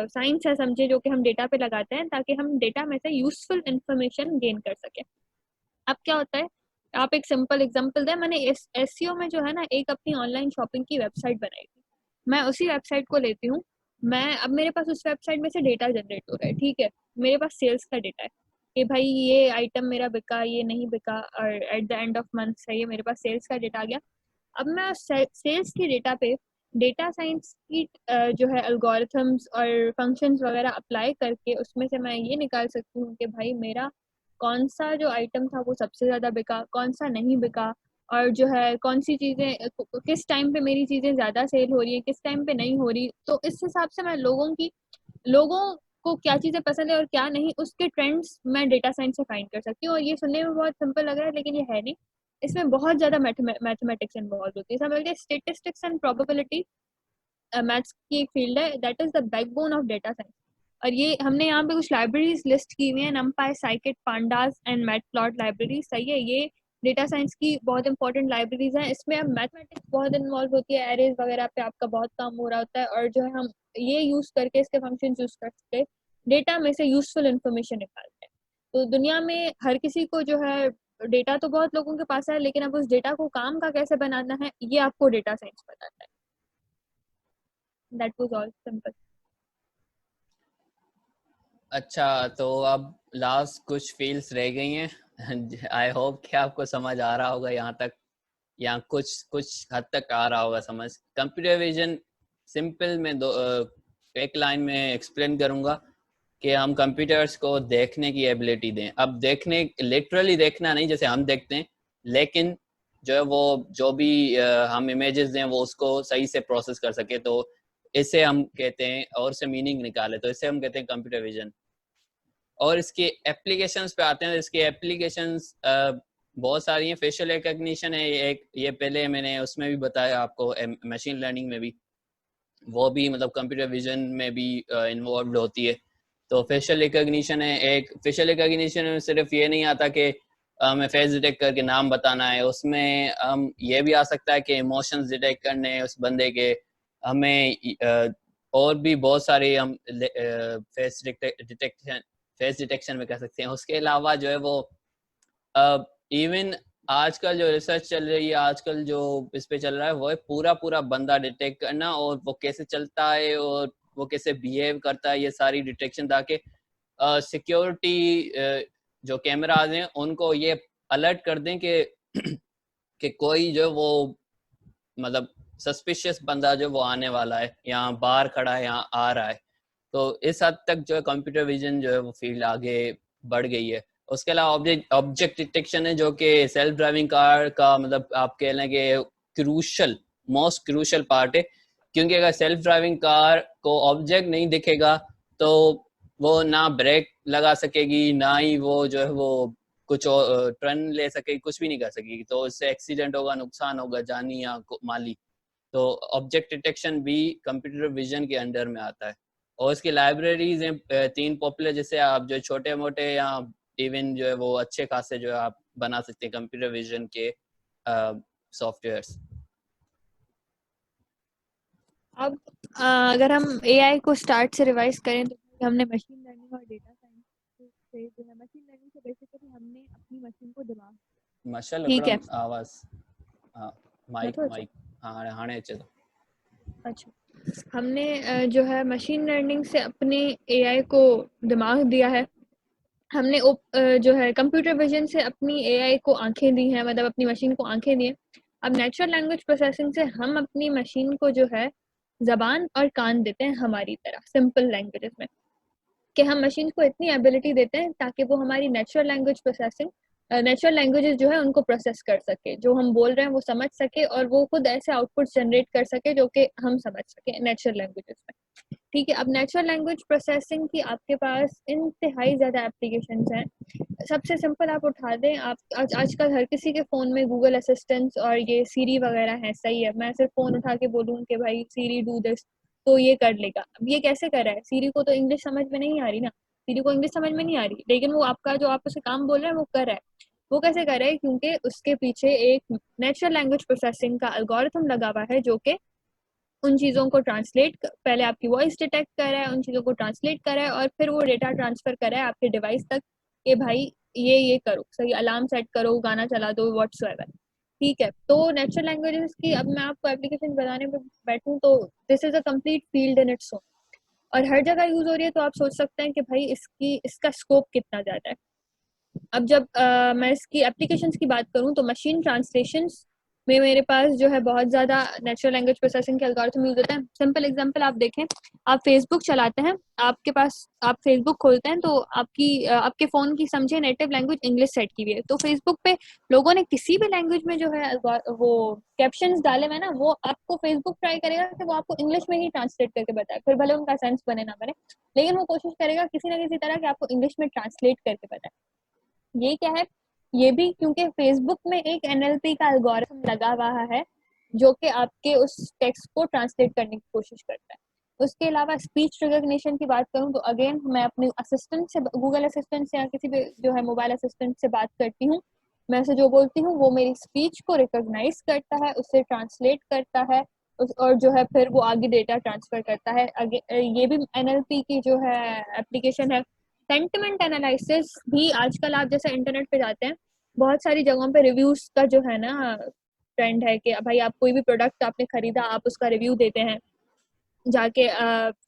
साइंस है, समझे, जो कि हम डेटा पे लगाते हैं ताकि हम डेटा में से यूजफुल इंफॉर्मेशन गेन कर सकें। अब क्या होता है, आप एक सिंपल एग्जांपल दें। मैंने एसईओ में जो है ना एक अपनी ऑनलाइन शॉपिंग की वेबसाइट बनाई थी। मैं उसी वेबसाइट को लेती हूँ, मैं अब मेरे पास उस वेबसाइट में से डेटा जनरेट हो रहा है। ठीक है, मेरे पास सेल्स का डेटा है कि भाई ये आइटम मेरा बिका, ये नहीं बिका, और at the end of month से ये मेरे पास सेल्स का डेटा आ गया। अब मैं सेल्स की डेटा पे डेटा साइंस की जो है एल्गोरिथम्स और फंक्शंस वगैरह अप्लाई करके उसमें से मैं ये निकाल सकती हूँ कि भाई मेरा कौन सा जो आइटम था वो सबसे ज़्यादा बिका, कौन सा नहीं बिका, और जो है कौन सी चीज़ें किस टाइम पे मेरी चीज़ें ज़्यादा सेल हो रही है, किस टाइम पे नहीं हो रही। तो इस हिसाब से मैं लोगों को क्या चीज़ें पसंद है और क्या नहीं, उसके ट्रेंड्स मैं डेटा साइंस से फाइंड कर सकती हूँ। और ये सुनने में बहुत सिंपल लग रहा है लेकिन ये है नहीं, इसमें बहुत ज़्यादा मैथमेटिक्स इन्वॉल्व होती है। समझ लीजिए स्टेटिस्टिक्स एंड प्रोबेबिलिटी मैथ्स की एक फील्ड है, that is the backbone of data science. और ये हमने यहाँ पे कुछ लाइब्रेरीज लिस्ट की हुई है, नमपाई, scikit, pandas and matplot library. सही है, ये डेटा साइंस की बहुत इंपॉर्टेंट लाइब्रेरीज हैं। इसमें अब मैथमेटिक्स बहुत इन्वॉल्व होती है, एरेज वगैरह पे आपका बहुत काम हो रहा होता है। और जो है हम ये यूज करके, इसके फंक्शन यूज करके डेटा में से यूजफुल इंफॉर्मेशन निकालते हैं। तो दुनिया में हर किसी को जो है डेटा तो बहुत लोगों के पास है, लेकिन अब उस डेटा को काम का कैसे बनाना है ये आपको डेटा साइंस बताता है। That was all simple. अच्छा, तो अब लास्ट कुछ फील्ड्स रह गई हैं। आई होप कि आपको समझ आ रहा होगा यहाँ तक, या कुछ कुछ हद तक आ रहा होगा समझ। कंप्यूटर विजन सिंपल में एक लाइन में एक्सप्लेन करूँगा कि हम कंप्यूटर्स को देखने की एबिलिटी दें। अब देखने, लिटरली देखना नहीं जैसे हम देखते हैं, लेकिन जो है वो जो भी हम इमेजेस दें वो उसको सही से प्रोसेस कर सके, तो इसे हम कहते हैं, और से मीनिंग निकाले तो इसे हम कहते हैं कंप्यूटर विजन। और इसके एप्लीकेशंस पे आते हैं। इसके एप्लीकेशंस बहुत सारी हैं। फेशियल रिकग्निशन है एक, ये पहले मैंने उसमें भी बताया आपको, मशीन लर्निंग में भी, वो भी मतलब कंप्यूटर विजन में भी इन्वॉल्व होती है। तो फेशियल रिकग्निशन है एक। फेशियल रिकग्निशन में सिर्फ ये नहीं आता कि हमें फेस डिटेक्ट करके नाम बताना है, उसमें हम ये भी आ सकता है कि इमोशंस डिटेक्ट करने हैं उस बंदे के। हमें और भी बहुत सारे हम फेस डिटेक्शन में कर सकते हैं। उसके अलावा जो है वो इवन आजकल जो रिसर्च चल रही है, आजकल जो इस पे चल रहा है, वो है पूरा पूरा बंदा डिटेक्ट करना, और वो कैसे चलता है और वो कैसे बिहेव करता है, ये सारी डिटेक्शन, ताकि सिक्योरिटी जो कैमराज हैं उनको ये अलर्ट कर दें कि कि कोई जो वो मतलब सस्पिशियस बंदा जो वो आने वाला है, यहाँ बाहर खड़ा है, यहाँ आ रहा है। तो इस हद तक जो है कंप्यूटर विजन जो है वो फील्ड आगे बढ़ गई है। उसके अलावा ऑब्जेक्ट डिटेक्शन है, जो कि सेल्फ ड्राइविंग कार का मतलब आप कह लें कि क्रूशल, मोस्ट क्रूशल पार्ट है। क्योंकि अगर सेल्फ ड्राइविंग कार को ऑब्जेक्ट नहीं दिखेगा तो वो ना ब्रेक लगा सकेगी, ना ही वो जो है वो कुछ टर्न ले सकेगी, कुछ भी नहीं कर सकेगी, तो उससे एक्सीडेंट होगा, नुकसान होगा जानी या माली। तो ऑब्जेक्ट डिटेक्शन भी कंप्यूटर विजन के अंडर में आता है। और इसकी लाइब्रेरीज हैं 3 पॉपुलर, जैसे आप जो छोटे मोटे या इवन जो है वो अच्छे खासे जो है आप बना सकते हैं कंप्यूटर विजन के सॉफ्टवेयर्स। अब अगर हम एआई को स्टार्ट से रिवाइज करें तो हमने मशीन लर्निंग और डेटा साइंस से जो है मशीन लर्निंग से बेसिकली हमने अपनी मशीन को दिमाग, माशाल्लाह ठीक है आवाज माइक नथो अचे? माइक हाँ हाणे अचे तो। अच्छा, हमने जो है मशीन लर्निंग से अपने एआई को दिमाग दिया है। हमने जो है कंप्यूटर विजन से अपनी एआई को आंखें दी हैं, मतलब अपनी मशीन को आंखें दी हैं। अब नेचुरल लैंग्वेज प्रोसेसिंग से हम अपनी मशीन को जो है जबान और कान देते हैं हमारी तरह, सिंपल लैंग्वेजेस में, कि हम मशीन को इतनी एबिलिटी देते हैं ताकि वो हमारी natural language processing, natural languages जो है उनको प्रोसेस कर सके, जो हम बोल रहे हैं वो समझ सके और वो खुद ऐसे आउटपुट जनरेट कर सके जो कि हम समझ सके नेचुरल लैंग्वेजेस में। ठीक है, अब नेचुरल लैंग्वेज प्रोसेसिंग की आपके पास इंतहाई ज़्यादा एप्लीकेशंस हैं। सबसे सिंपल आप उठा दें, आप आजकल हर किसी के फ़ोन में गूगल असिस्टेंट्स और ये सीरी वगैरह है, सही है। मैं सिर्फ फ़ोन उठा के बोलूँ कि भाई सीरी डू दिस, तो ये कर लेगा। अब ये कैसे कर रहा है? सीरी को तो इंग्लिश समझ में नहीं आ रही ना, सीरी को इंग्लिश समझ में नहीं आ रही, लेकिन वो आपका जो आप उसे काम बोल रहे हैं वो कर रहा है। वो कैसे कर रहा है? क्योंकि उसके पीछे एक नेचुरल लैंग्वेज प्रोसेसिंग का एल्गोरिथम लगा हुआ है जो कि उन चीज़ों को ट्रांसलेट, पहले आपकी वॉइस डिटेक्ट कर रहा है, उन चीज़ों को ट्रांसलेट कर रहा है और फिर वो डेटा ट्रांसफर कर रहा है आपके डिवाइस तक कि भाई ये करो, सही अलार्म सेट करो, गाना चला दो, व्हाट्सएवर। ठीक है, तो नेचुरल लैंग्वेजेस की अब मैं आपको एप्लीकेशन बताने पे बैठूं तो this is a complete field in its own, और हर जगह यूज हो रही है। तो आप सोच सकते हैं कि भाई इसका स्कोप कितना ज़्यादा है। अब जब मैं इसकी एप्लीकेशंस की बात करूं तो मशीन ट्रांसलेशंस में मेरे पास जो है बहुत ज़्यादा नेचुरल लैंग्वेज प्रोसेसिंग के एल्गोरिथम यूज होते हैं। सिंपल एग्जांपल आप देखें, आप फेसबुक चलाते हैं, आपके पास आप फेसबुक खोलते हैं तो आपके फ़ोन की समझे नेटिव लैंग्वेज इंग्लिश सेट की हुई है, तो फेसबुक पे लोगों ने किसी भी लैंग्वेज में जो है वो कैप्शंस डाले हुए ना, वो आपको फेसबुक ट्राई करेगा कि वो आपको इंग्लिश में ही ट्रांसलेट करके बताए, फिर भले उनका सेंस बने ना बने, लेकिन वो कोशिश करेगा किसी ना किसी तरह कि आपको इंग्लिश में ट्रांसलेट करके बताए। ये क्या है? ये भी क्योंकि फेसबुक में एक एनएलपी का एल्गोरिथम लगा हुआ है जो कि आपके उस टेक्स्ट को ट्रांसलेट करने की कोशिश करता है। उसके अलावा स्पीच रिकॉग्निशन की बात करूं तो अगेन मैं अपने असिस्टेंट से, गूगल असिस्टेंट से या किसी भी जो है मोबाइल असिस्टेंट से बात करती हूँ, मैं से जो बोलती हूँ वो मेरी स्पीच को रिकॉग्नाइज करता है, उसे ट्रांसलेट करता है और जो है फिर वो आगे डेटा ट्रांसफर करता है। ये भी एनएलपी की जो है एप्लीकेशन है। सेंटिमेंट एनालिसिस भी आजकल आप जैसे इंटरनेट पे जाते हैं, बहुत सारी जगहों पे रिव्यूज का जो है ना ट्रेंड है कि भाई आप कोई भी प्रोडक्ट आपने खरीदा, आप उसका रिव्यू देते हैं जाके।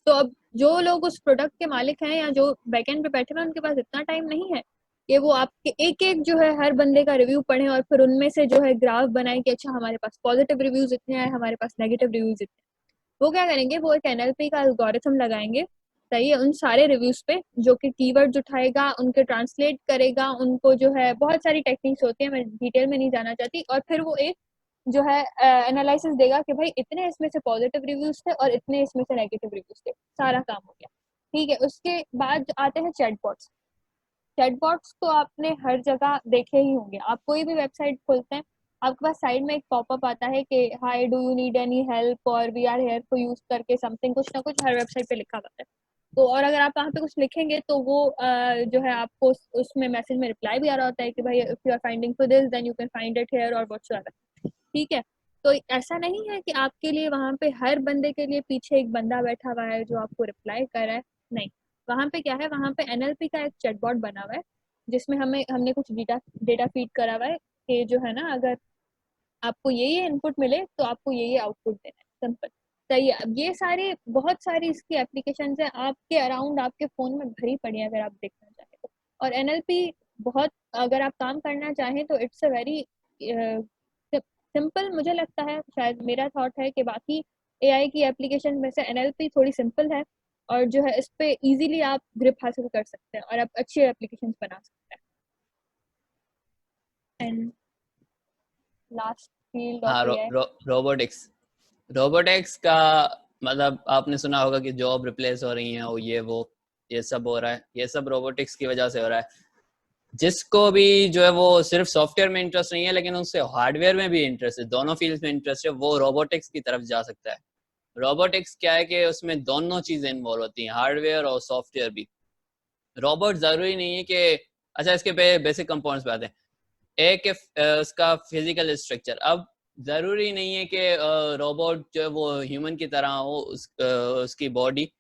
तो अब जो लोग उस प्रोडक्ट के मालिक हैं या जो बैकएंड पे बैठे हुए हैं, उनके पास इतना टाइम नहीं है कि वो आपके एक एक जो है हर बंदे का रिव्यू पढ़ें और फिर उनमें से जो है ग्राफ बनाएं कि अच्छा हमारे पास पॉजिटिव रिव्यूज इतने हैं, हमारे पास नेगेटिव रिव्यूज इतने। वो क्या करेंगे? वो एक एनएलपी का एल्गोरिथम लगाएंगे, सही है, उन सारे रिव्यूज पे, जो कि कीवर्ड्स उठाएगा, उनके ट्रांसलेट करेगा, उनको जो है बहुत सारी टेक्निक्स होती है, मैं डिटेल में नहीं जाना चाहती, और फिर वो एक जो है एनालिसिस देगा कि भाई इतने इसमें से पॉजिटिव रिव्यूज थे और इतने इसमें से नेगेटिव रिव्यूज थे, सारा काम हो गया। ठीक है, उसके बाद आते हैं चैटबॉट्स। चैटबॉट्स तो आपने हर जगह देखे ही होंगे। आप कोई भी वेबसाइट खोलते हैं, आपके पास साइड में एक पॉपअप आता है कि hi do you need any help और we are here for use करके समथिंग, कुछ ना कुछ हर वेबसाइट पे लिखा होता है। तो और अगर आप वहाँ पे कुछ लिखेंगे तो वो जो है आपको उसमें मैसेज में रिप्लाई भी आ रहा होता है कि भाई if you are finding for this then you can find it here और व्हाटसोएवर। ठीक है, तो ऐसा नहीं है कि आपके लिए वहाँ पे हर बंदे के लिए पीछे एक बंदा बैठा हुआ है जो आपको रिप्लाई कर रहा है, नहीं। वहाँ पे क्या है? वहाँ पे एनएलपी का एक चैटबॉट बना हुआ है जिसमें हमने कुछ डेटा डेटा फीड करा हुआ है कि जो है ना, अगर आपको ये इनपुट मिले तो आपको ये आउटपुट देना है, सिंपल। सही है। अब ये सारे बहुत सारी इसकी एप्लीकेशंस हैं आपके अराउंड, आपके फोन में भरी पड़ी है अगर आप देखना चाहें तो। और एनएलपी बहुत, अगर आप काम करना चाहें तो इट्स अ वेरी सिंपल, मुझे लगता है, शायद मेरा थॉट है कि बाकी एआई की एप्लीकेशन में से एनएलपी थोड़ी सिंपल है और जो है इस पे इजीली आप ग्रिप हासिल कर सकते हैं और आप अच्छी एप्लीकेशंस बना सकते हैं। एंड लास्ट फील्ड ऑफ हाँ एआई, रोबोटिक्स। रोबोटिक्स का मतलब आपने सुना होगा कि जॉब रिप्लेस हो रही हैं और ये सब हो रहा है, ये सब रोबोटिक्स की वजह से हो रहा है। जिसको भी जो है वो सिर्फ सॉफ्टवेयर में इंटरेस्ट नहीं है लेकिन उससे हार्डवेयर में भी इंटरेस्ट है, दोनों फील्ड में इंटरेस्ट है, वो रोबोटिक्स की तरफ जा सकता है। रोबोटिक्स क्या है कि उसमें दोनों चीजें इन्वॉल्व होती हैं, हार्डवेयर और सॉफ्टवेयर भी। रोबोट जरूरी नहीं है कि, अच्छा इसके बेसिक कंपोनेंट्स पे आते हैं। एक उसका फिजिकल स्ट्रक्चर, अब जरूरी नहीं है कि रोबोट जो है वो ह्यूमन की तरह हो, उसकी बॉडी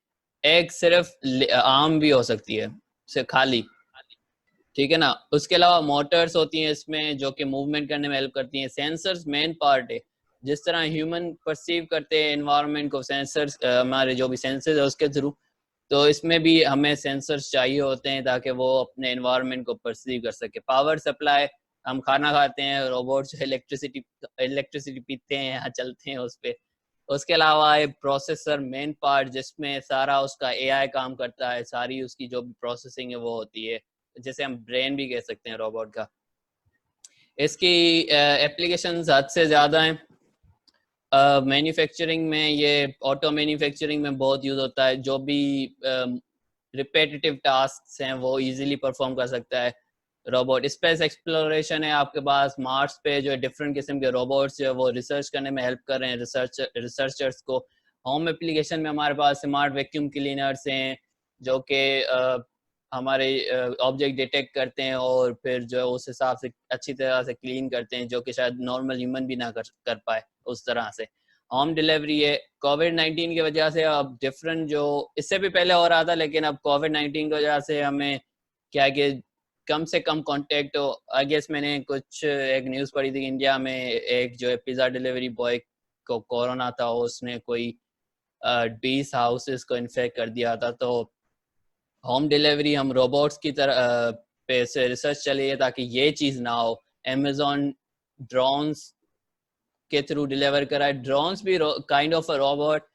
एक सिर्फ आर्म भी हो सकती है से खाली, ठीक है ना। उसके अलावा मोटर्स होती हैं इसमें जो कि मूवमेंट करने में हेल्प करती हैं। सेंसर्स मेन पार्ट है, जिस तरह ह्यूमन परसीव करते हैं एनवायरनमेंट को, सेंसर्स हमारे जो भी सेंसर्स है उसके थ्रू, तो इसमें भी हमें सेंसर्स चाहिए होते हैं ताकि वो अपने एनवायरनमेंट को परसीव कर सके। पावर सप्लाई, हम खाना खाते हैं, रोबोट्स इलेक्ट्रिसिटी इलेक्ट्रिसिटी पीते हैं या चलते हैं उस पर। उसके अलावा एक प्रोसेसर मेन पार्ट जिसमें सारा उसका एआई काम करता है, सारी उसकी जो भी प्रोसेसिंग है वो होती है, जैसे हम ब्रेन भी कह सकते हैं रोबोट का। इसकी एप्लीकेशंस हद से ज़्यादा हैं। मैन्युफैक्चरिंग में, ये ऑटो मैन्युफैक्चरिंग में बहुत यूज़ होता है, जो भी रिपीटेटिव टास्क हैं वो इजीली परफॉर्म कर सकता है रोबोट। स्पेस एक्सप्लोरेशन है आपके पास, मार्स पे जो डिफरेंट किस्म के रोबोट्स जो है वो रिसर्च करने में हेल्प कर रहे हैं रिसर्चर्स को। होम एप्लीकेशन में हमारे पास स्मार्ट वैक्यूम क्लीनर्स हैं जो कि हमारे ऑब्जेक्ट डिटेक्ट करते हैं और फिर जो है उस हिसाब से अच्छी तरह से क्लीन करते हैं, जो कि शायद नॉर्मल ह्यूमन भी ना कर पाए उस तरह से। होम डिलीवरी है। कोविड-19 की वजह से अब डिफरेंट, जो इससे भी पहले हो रहा था लेकिन अब कोविड-19 की वजह से हमें क्या है कि कम से कम कांटेक्ट हो। आई गेस मैंने कुछ एक न्यूज़ पढ़ी थी, इंडिया में एक जो है पिज़्ज़ा डिलीवरी बॉय को कोरोना था, उसने कोई 20 हाउसेस को इन्फेक्ट कर दिया था। तो होम डिलीवरी हम रोबोट्स की तरह पे से रिसर्च चली है ताकि ये चीज़ ना हो। अमेजोन ड्रोन्स के थ्रू डिलीवर कराए, ड्रोन्स भी kind of a robot.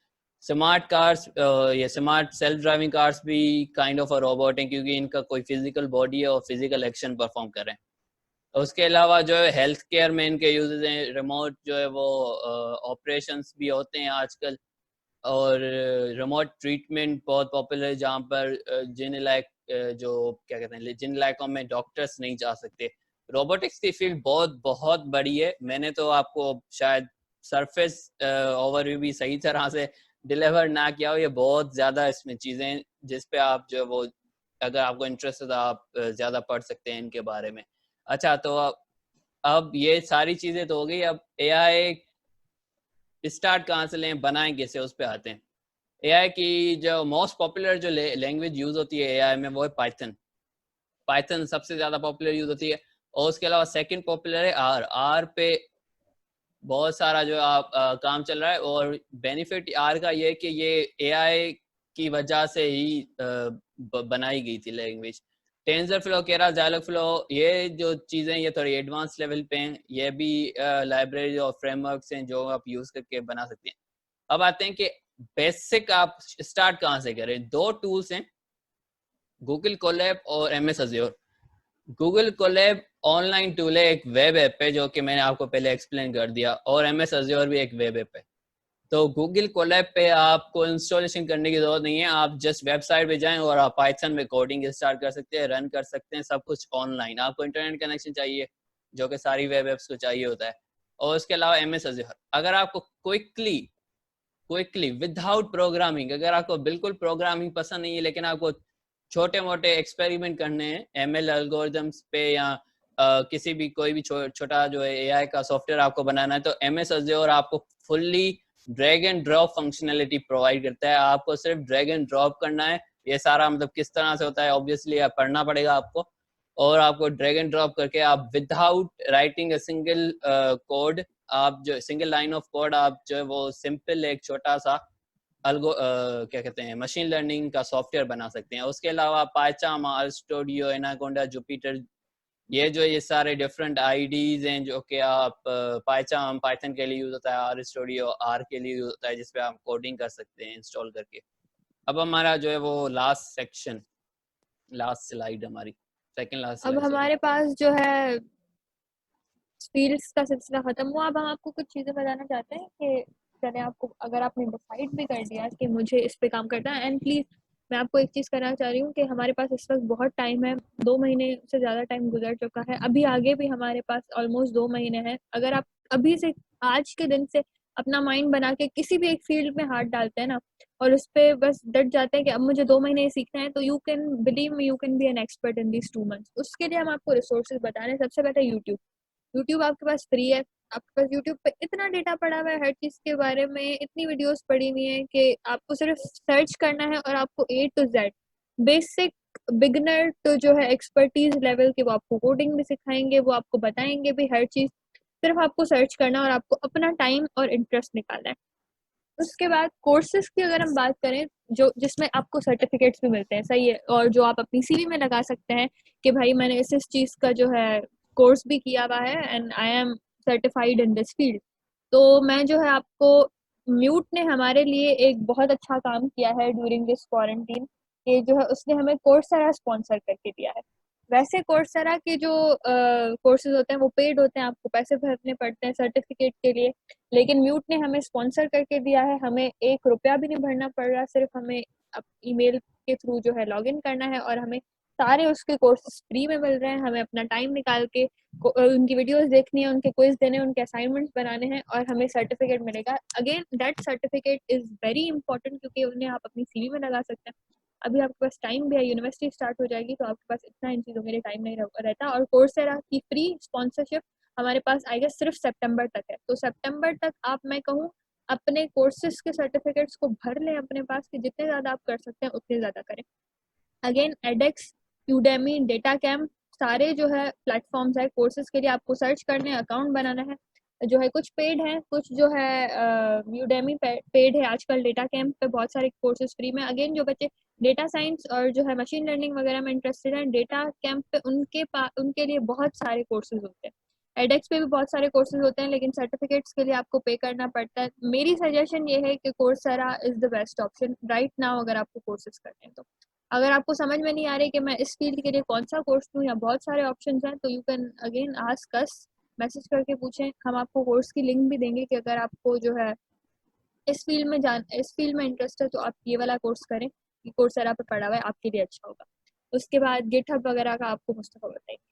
Smart cars, ये स्मार्ट सेल्फ ड्राइविंग कार्स भी काइंड ऑफ अ रोबोट हैं क्योंकि इनका कोई फिजिकल बॉडी है और फिजिकल एक्शन परफॉर्म कर रहे हैं। उसके अलावा जो है हेल्थ केयर में इनके यूजेस हैं, रिमोट जो है वो ऑपरेशंस भी होते हैं आजकल, और रिमोट ट्रीटमेंट बहुत पॉपुलर है जहाँ पर जिन इलाक जो क्या कहते हैं जिन इलाकों में डॉक्टर्स नहीं जा सकते। रोबोटिक्स की फील्ड बहुत बहुत बड़ी है। मैंने तो आपको शायद सरफेस ओवरव्यू भी सही तरह से डिलीवर ना किया हो, ये बहुत ज़्यादा इसमें चीज़ें जिस पे आप जो वो, अगर आपको इंटरेस्ट है तो आप ज़्यादा पढ़ सकते हैं इनके बारे में। अच्छा तो अब ये सारी चीज़ें तो हो गई, अब एआई स्टार्ट कहाँ से लें, बनाएं कैसे, उस पर आते हैं। एआई की जो मोस्ट पॉपुलर जो लैंग्वेज यूज होती है एआई में वो है पाइथन। पाइथन सबसे ज्यादा पॉपुलर यूज होती है, और उसके अलावा सेकंड पॉपुलर है आर। आर पे बहुत सारा जो आप काम चल रहा है, और बेनिफिट आर का ये है कि ये एआई की वजह से ही बनाई गई थी लैंग्वेज। टेंसर फ्लो, केरा, डायलॉग फ्लो, ये जो चीज़ें ये थोड़ी एडवांस लेवल पे हैं, ये भी लाइब्रेरी और फ्रेमवर्क्स हैं जो आप यूज़ करके बना सकते हैं। अब आते हैं कि बेसिक आप स्टार्ट कहाँ से करें। दो टूल्स हैं, गूगल कोलैब और MS Azure. Google Colab online tool है, एक वेब ऐप है जो कि मैंने आपको पहले एक्सप्लेन कर दिया, और एमएस अज्योर भी एक वेब ऐप है। तो गूगल कोलैब पे आपको इंस्टॉलेशन करने की जरूरत नहीं है, आप जस्ट वेबसाइट पे जाएं और आप पाइथन में कोडिंग स्टार्ट कर सकते हैं, रन कर सकते हैं, सब कुछ ऑनलाइन। आपको इंटरनेट कनेक्शन चाहिए जो कि सारी वेब एप्स को चाहिए होता है। और उसके अलावा एमएस अज्योर, अगर आपको क्विकली विदाउट प्रोग्रामिंग, अगर आपको बिल्कुल प्रोग्रामिंग पसंद नहीं है लेकिन आपको छोटे मोटे एक्सपेरिमेंट करने हैं एमएल एल्गोरिथम्स पे, या किसी भी कोई भी छोटा जो है एआई का सॉफ्टवेयर आपको बनाना है, तो एमएस अज्योर आपको fully drag and drop functionality provide करता है। आपको सिर्फ ड्रैग एंड ड्रॉप करना है। ये सारा मतलब किस तरह से होता है ऑब्वियसली आप पढ़ना पड़ेगा आपको, और आपको ड्रैग एंड ड्रॉप करके आप without writing a single code, आप जो सिंगल लाइन ऑफ कोड, आप जो है वो सिंपल एक छोटा सा क्या कहते हैं मशीन लर्निंग का सॉफ्टवेयर बना सकते हैं। उसके अलावा Python, R studio, Anaconda, Jupyter, ये सारे डिफरेंट आईडीज हैं जो कि आप पाइथन के लिए यूज होता है, आर स्टूडियो आर के लिए यूज होता है, जिसपे आप कोडिंग कर सकते हैं इंस्टॉल करके। अब हमारा जो है वो लास्ट सेक्शन, लास्ट स्लाइड हमारी, सेकंड लास्ट अब स्लाइड सॉरी। हमारे पास जो है फील्ड्स का सिलसिला खत्म हुआ। अब हम आपको कुछ चीजें बताना चाहते हैं कि करें आपको, अगर आपने डिसाइड भी कर दिया कि मुझे इस पे काम करना है, एंड प्लीज़ मैं आपको एक चीज़ करना चाह रही हूँ कि हमारे पास इस वक्त बहुत टाइम है, 2 महीने से ज़्यादा टाइम गुजर चुका है, अभी आगे भी हमारे पास ऑलमोस्ट 2 महीने हैं। अगर आप अभी से, आज के दिन से अपना माइंड बना के किसी भी एक फील्ड में हाथ डालते हैं ना, और उस पर बस डट जाते हैं कि अब मुझे 2 महीने सीखना है, तो you can believe me, you can be an expert in these 2 months. उसके लिए हम आपको रिसोर्सेज बता रहे हैं। सबसे पहले यूट्यूब। यूट्यूब आपके पास फ्री है, आपके पास यूट्यूब पे इतना डेटा पड़ा हुआ है हर चीज के बारे में, इतनी वीडियोस पड़ी हुई है कि आपको सिर्फ सर्च करना है और आपको A to Z basic beginner तो जो है एक्सपर्टीज लेवल के, वो आपको कोडिंग भी सिखाएंगे, वो आपको बताएंगे भी हर चीज। सिर्फ आपको सर्च करना और आपको अपना टाइम और इंटरेस्ट निकालना है। उसके बाद कोर्सेज की अगर हम बात करें, जो जिसमें आपको सर्टिफिकेट्स भी मिलते हैं, सही है, और जो आप अपनी CV में लगा सकते हैं कि भाई मैंने इस चीज़ का जो है कोर्स भी किया हुआ है and I am certified in this field. तो मैं जो है आपको, म्यूट ने हमारे लिए एक बहुत अच्छा काम किया है ड्यूरिंग दिस क्वारंटीन, कि जो है उसने हमें कोर्सेरा स्पॉन्सर करके दिया है। वैसे कोर्सेरा के जो कोर्सेज होते हैं वो पेड होते हैं, आपको पैसे भरने पड़ते हैं सर्टिफिकेट के लिए, लेकिन म्यूट ने हमें स्पॉन्सर करके दिया है, हमें 1 रुपया भी नहीं भरना पड़ रहा, सिर्फ हमें ईमेल के थ्रू जो है लॉगिन करना है और हमें सारे उसके कोर्सेज फ्री में मिल रहे हैं। हमें अपना टाइम निकाल के उनकी वीडियोस देखनी है, उनके क्विज देने, उनके असाइनमेंट्स बनाने हैं और हमें सर्टिफिकेट मिलेगा। Again that certificate is very important, क्योंकि उन्हें आप अपनी CV में लगा सकते हैं। अभी आपके पास टाइम भी है, यूनिवर्सिटी स्टार्ट हो जाएगी तो आपके पास इतना इन चीज़ों के लिए टाइम नहीं रहता। और कोर्सेरा की फ्री स्पॉन्सरशिप हमारे पास आएगा सिर्फ सितंबर तक है, तो सितंबर तक आप, मैं कहूँ, अपने कोर्सेज के सर्टिफिकेट्स को भर लें अपने पास, कि जितने ज़्यादा आप कर सकते हैं उतने ज़्यादा करें। अगेन एडेक्स, यूडेमी, डेटा कैम्प, सारे जो है प्लेटफॉर्म्स है कोर्सेज के लिए, आपको सर्च करने, अकाउंट बनाना है। जो है कुछ पेड है, कुछ जो है यूडेमी पेड है आजकल, डेटा कैम्प पे बहुत सारे कोर्सेज फ्री में। अगेन जो बच्चे डेटा साइंस और जो है मशीन लर्निंग वगैरह में इंटरेस्टेड हैं, डेटा कैम्प पे उनके लिए बहुत सारे कोर्सेज होते हैं। एडेक्स पे भी बहुत सारे कोर्सेज होते हैं, लेकिन सर्टिफिकेट्स के लिए आपको पे करना पड़ता है। मेरी सजेशन ये है कि Coursera is the best option right now अगर आपको कोर्सेज करने हैं तो। अगर आपको समझ में नहीं आ रही कि मैं इस फील्ड के लिए कौन सा कोर्स लूँ या बहुत सारे ऑप्शंस हैं, तो you can again ask us, message करके पूछें, हम आपको कोर्स की लिंक भी देंगे कि अगर आपको जो है इस फील्ड में इंटरेस्ट है तो आप ये वाला कोर्स करें, ये कोर्सेरा पे पड़ा हुआ है, आपके लिए अच्छा होगा। उसके बाद गिटहब वगैरह का आपको मुस्तफा बताएंगे।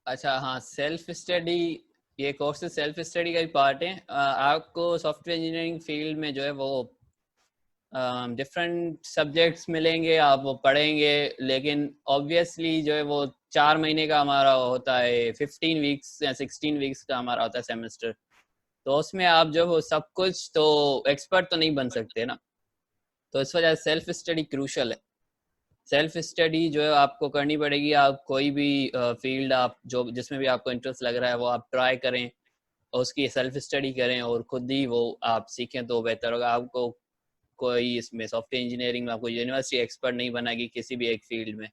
अच्छा हाँ, सेल्फ स्टडी, ये कोर्सेज सेल्फ स्टडी का ही पार्ट है। आपको सॉफ्टवेयर इंजीनियरिंग फील्ड में जो है वो डिफरेंट सब्जेक्ट्स मिलेंगे, आप वो पढ़ेंगे, लेकिन ऑब्वियसली जो है वो 4 महीने का हमारा होता है, 15 वीक्स या 16 वीक्स का हमारा होता है सेमेस्टर। तो उसमें आप जो हो सब कुछ तो एक्सपर्ट तो नहीं बन सकते ना, तो इस वजह से सेल्फ स्टडी क्रूशल है। सेल्फ स्टडी जो है आपको करनी पड़ेगी। आप कोई भी फील्ड आप जो जिसमें भी आपको इंटरेस्ट लग रहा है वो आप ट्राई करें और उसकी सेल्फ स्टडी करें और खुद ही वो आप सीखें तो बेहतर होगा। आपको कोई इसमें सॉफ्टवेयर इंजीनियरिंग में आपको यूनिवर्सिटी एक्सपर्ट नहीं बनाएगी किसी भी एक फील्ड में।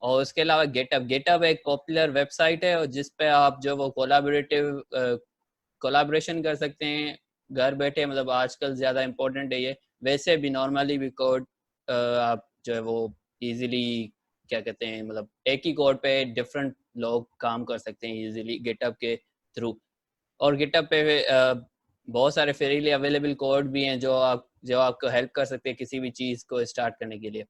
और उसके अलावा गेटअप, गेटअप एक पॉपुलर वेबसाइट है और जिस पे आप जो वो कोलाब्रेशन कर सकते हैं घर बैठे। मतलब आजकल ज़्यादा इम्पोर्टेंट है ये, वैसे भी नॉर्मली भी कोड आप जो है वो इजीली, क्या कहते हैं, मतलब एक ही कोड पे डिफरेंट लोग काम कर सकते हैं इजीली गेटअप के थ्रू। और गिटहब पे बहुत सारे फ्रीली अवेलेबल कोड भी हैं जो आपको हेल्प कर सकते हैं किसी भी चीज़ को स्टार्ट करने के लिए।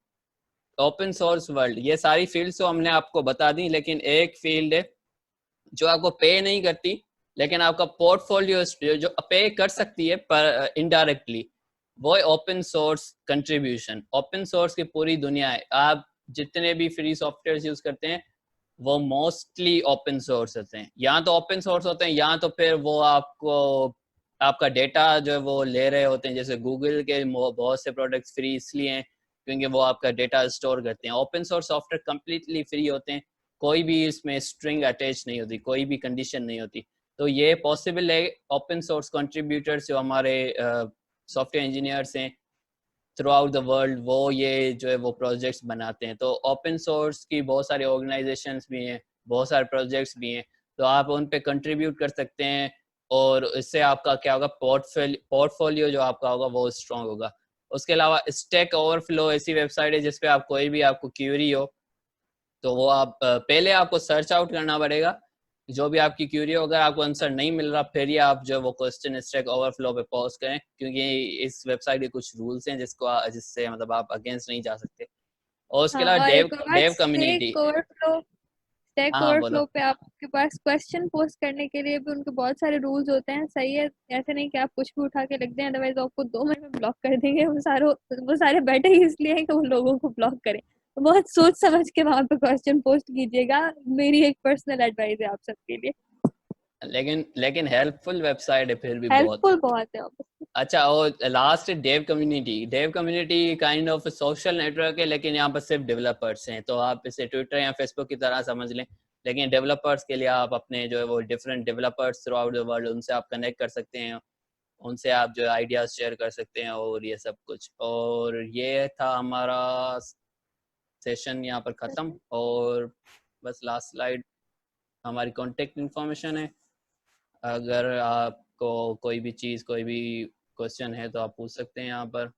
ओपन सोर्स वर्ल्ड, ये सारी फील्ड्स तो हमने आपको बता दी, लेकिन एक फील्ड है जो आपको पे नहीं करती लेकिन आपका पोर्टफोलियो जो पे कर सकती है पर इनडायरेक्टली, वो है open source contribution. Open source की पूरी दुनिया है, आप जितने भी फ्री सॉफ्टवेयर यूज करते हैं वो मोस्टली ओपन सोर्स होते हैं। यहाँ तो ओपन सोर्स होते हैं, यहाँ तो फिर वो आपको आपका डेटा जो है वो ले रहे होते हैं। जैसे गूगल के बहुत से प्रोडक्ट्स फ्री इसलिए हैं क्योंकि वो आपका डेटा स्टोर करते हैं। Open source software completely free होते हैं, कोई भी इसमें स्ट्रिंग अटैच नहीं होती, कोई भी कंडीशन नहीं होती। तो ये पॉसिबल है ओपन सोर्स कंट्रीब्यूटर्स जो हमारे सॉफ्टवेयर इंजीनियर्स हैं थ्रू आउट द वर्ल्ड, वो ये जो है वो प्रोजेक्ट्स बनाते हैं। तो ओपन सोर्स की बहुत सारी ऑर्गेनाइजेशंस भी हैं, बहुत सारे प्रोजेक्ट्स भी हैं, तो आप उन पे कंट्रीब्यूट कर सकते हैं और इससे आपका क्या होगा, पोर्टफोलियो जो आपका होगा वो स्ट्रॉन्ग होगा। उसके अलावा स्टैक ओवरफ्लो ऐसी वेबसाइट है जिसपे आप कोई भी आपको क्यूरी हो तो वो आप पहले आपको सर्च आउट करना पड़ेगा, जो भी आपकी क्यूरी हो, अगर आपको आंसर नहीं मिल रहा फिर ही आप जो वो क्वेश्चन स्टैक ओवरफ्लो पे पोस्ट करें, क्योंकि इस वेबसाइट के कुछ रूल्स हैं जिससे मतलब आप अगेंस्ट नहीं जा सकते। और उसके हाँ, अलावा और डेव एक और बात, डेव कम्युनिटी। स्टैक हाँ हाँ बोलो। ओवरफ्लो पे आपके पास क्वेश्चन पोस्ट करने के लिए भी उनके बहुत सारे रूल्स होते हैं, सही है। ऐसे नहीं कि आप कुछ भी उठा के लिख दें, अदरवाइज आपको 2 मिनट में ब्लॉक कर देंगे। वो सारे बैठे ही इसलिए हैं कि वो लोगों को ब्लॉक करें। तो बहुत सोच समझ के वहां पे क्वेश्चन पोस्ट कीजिएगा, मेरी एक पर्सनल एडवाइस है आप सबके लिए। लेकिन हेल्पफुल वेबसाइट है फिर भी बहुत। हेल्पफुल बहुत है obviously। अच्छा, और last Dev community. Dev community kind of social network है, लेकिन यहाँ पर सिर्फ डेवलपर्स हैं, तो आप इसे ट्विटर या फेसबुक की तरह समझ लें। लेकिन डेवलपर्स के लिए आप अपने जो है वो different developers through out the world, उनसे आप कनेक्ट कर सकते हैं, उनसे आप जो है आइडियाज शेयर कर सकते हैं और ये सब कुछ। और ये था हमारा सेशन यहाँ पर ख़त्म। और बस लास्ट स्लाइड हमारी कॉन्टेक्ट इन्फॉर्मेशन है। अगर आपको कोई भी चीज़, कोई भी क्वेश्चन है तो आप पूछ सकते हैं यहाँ पर।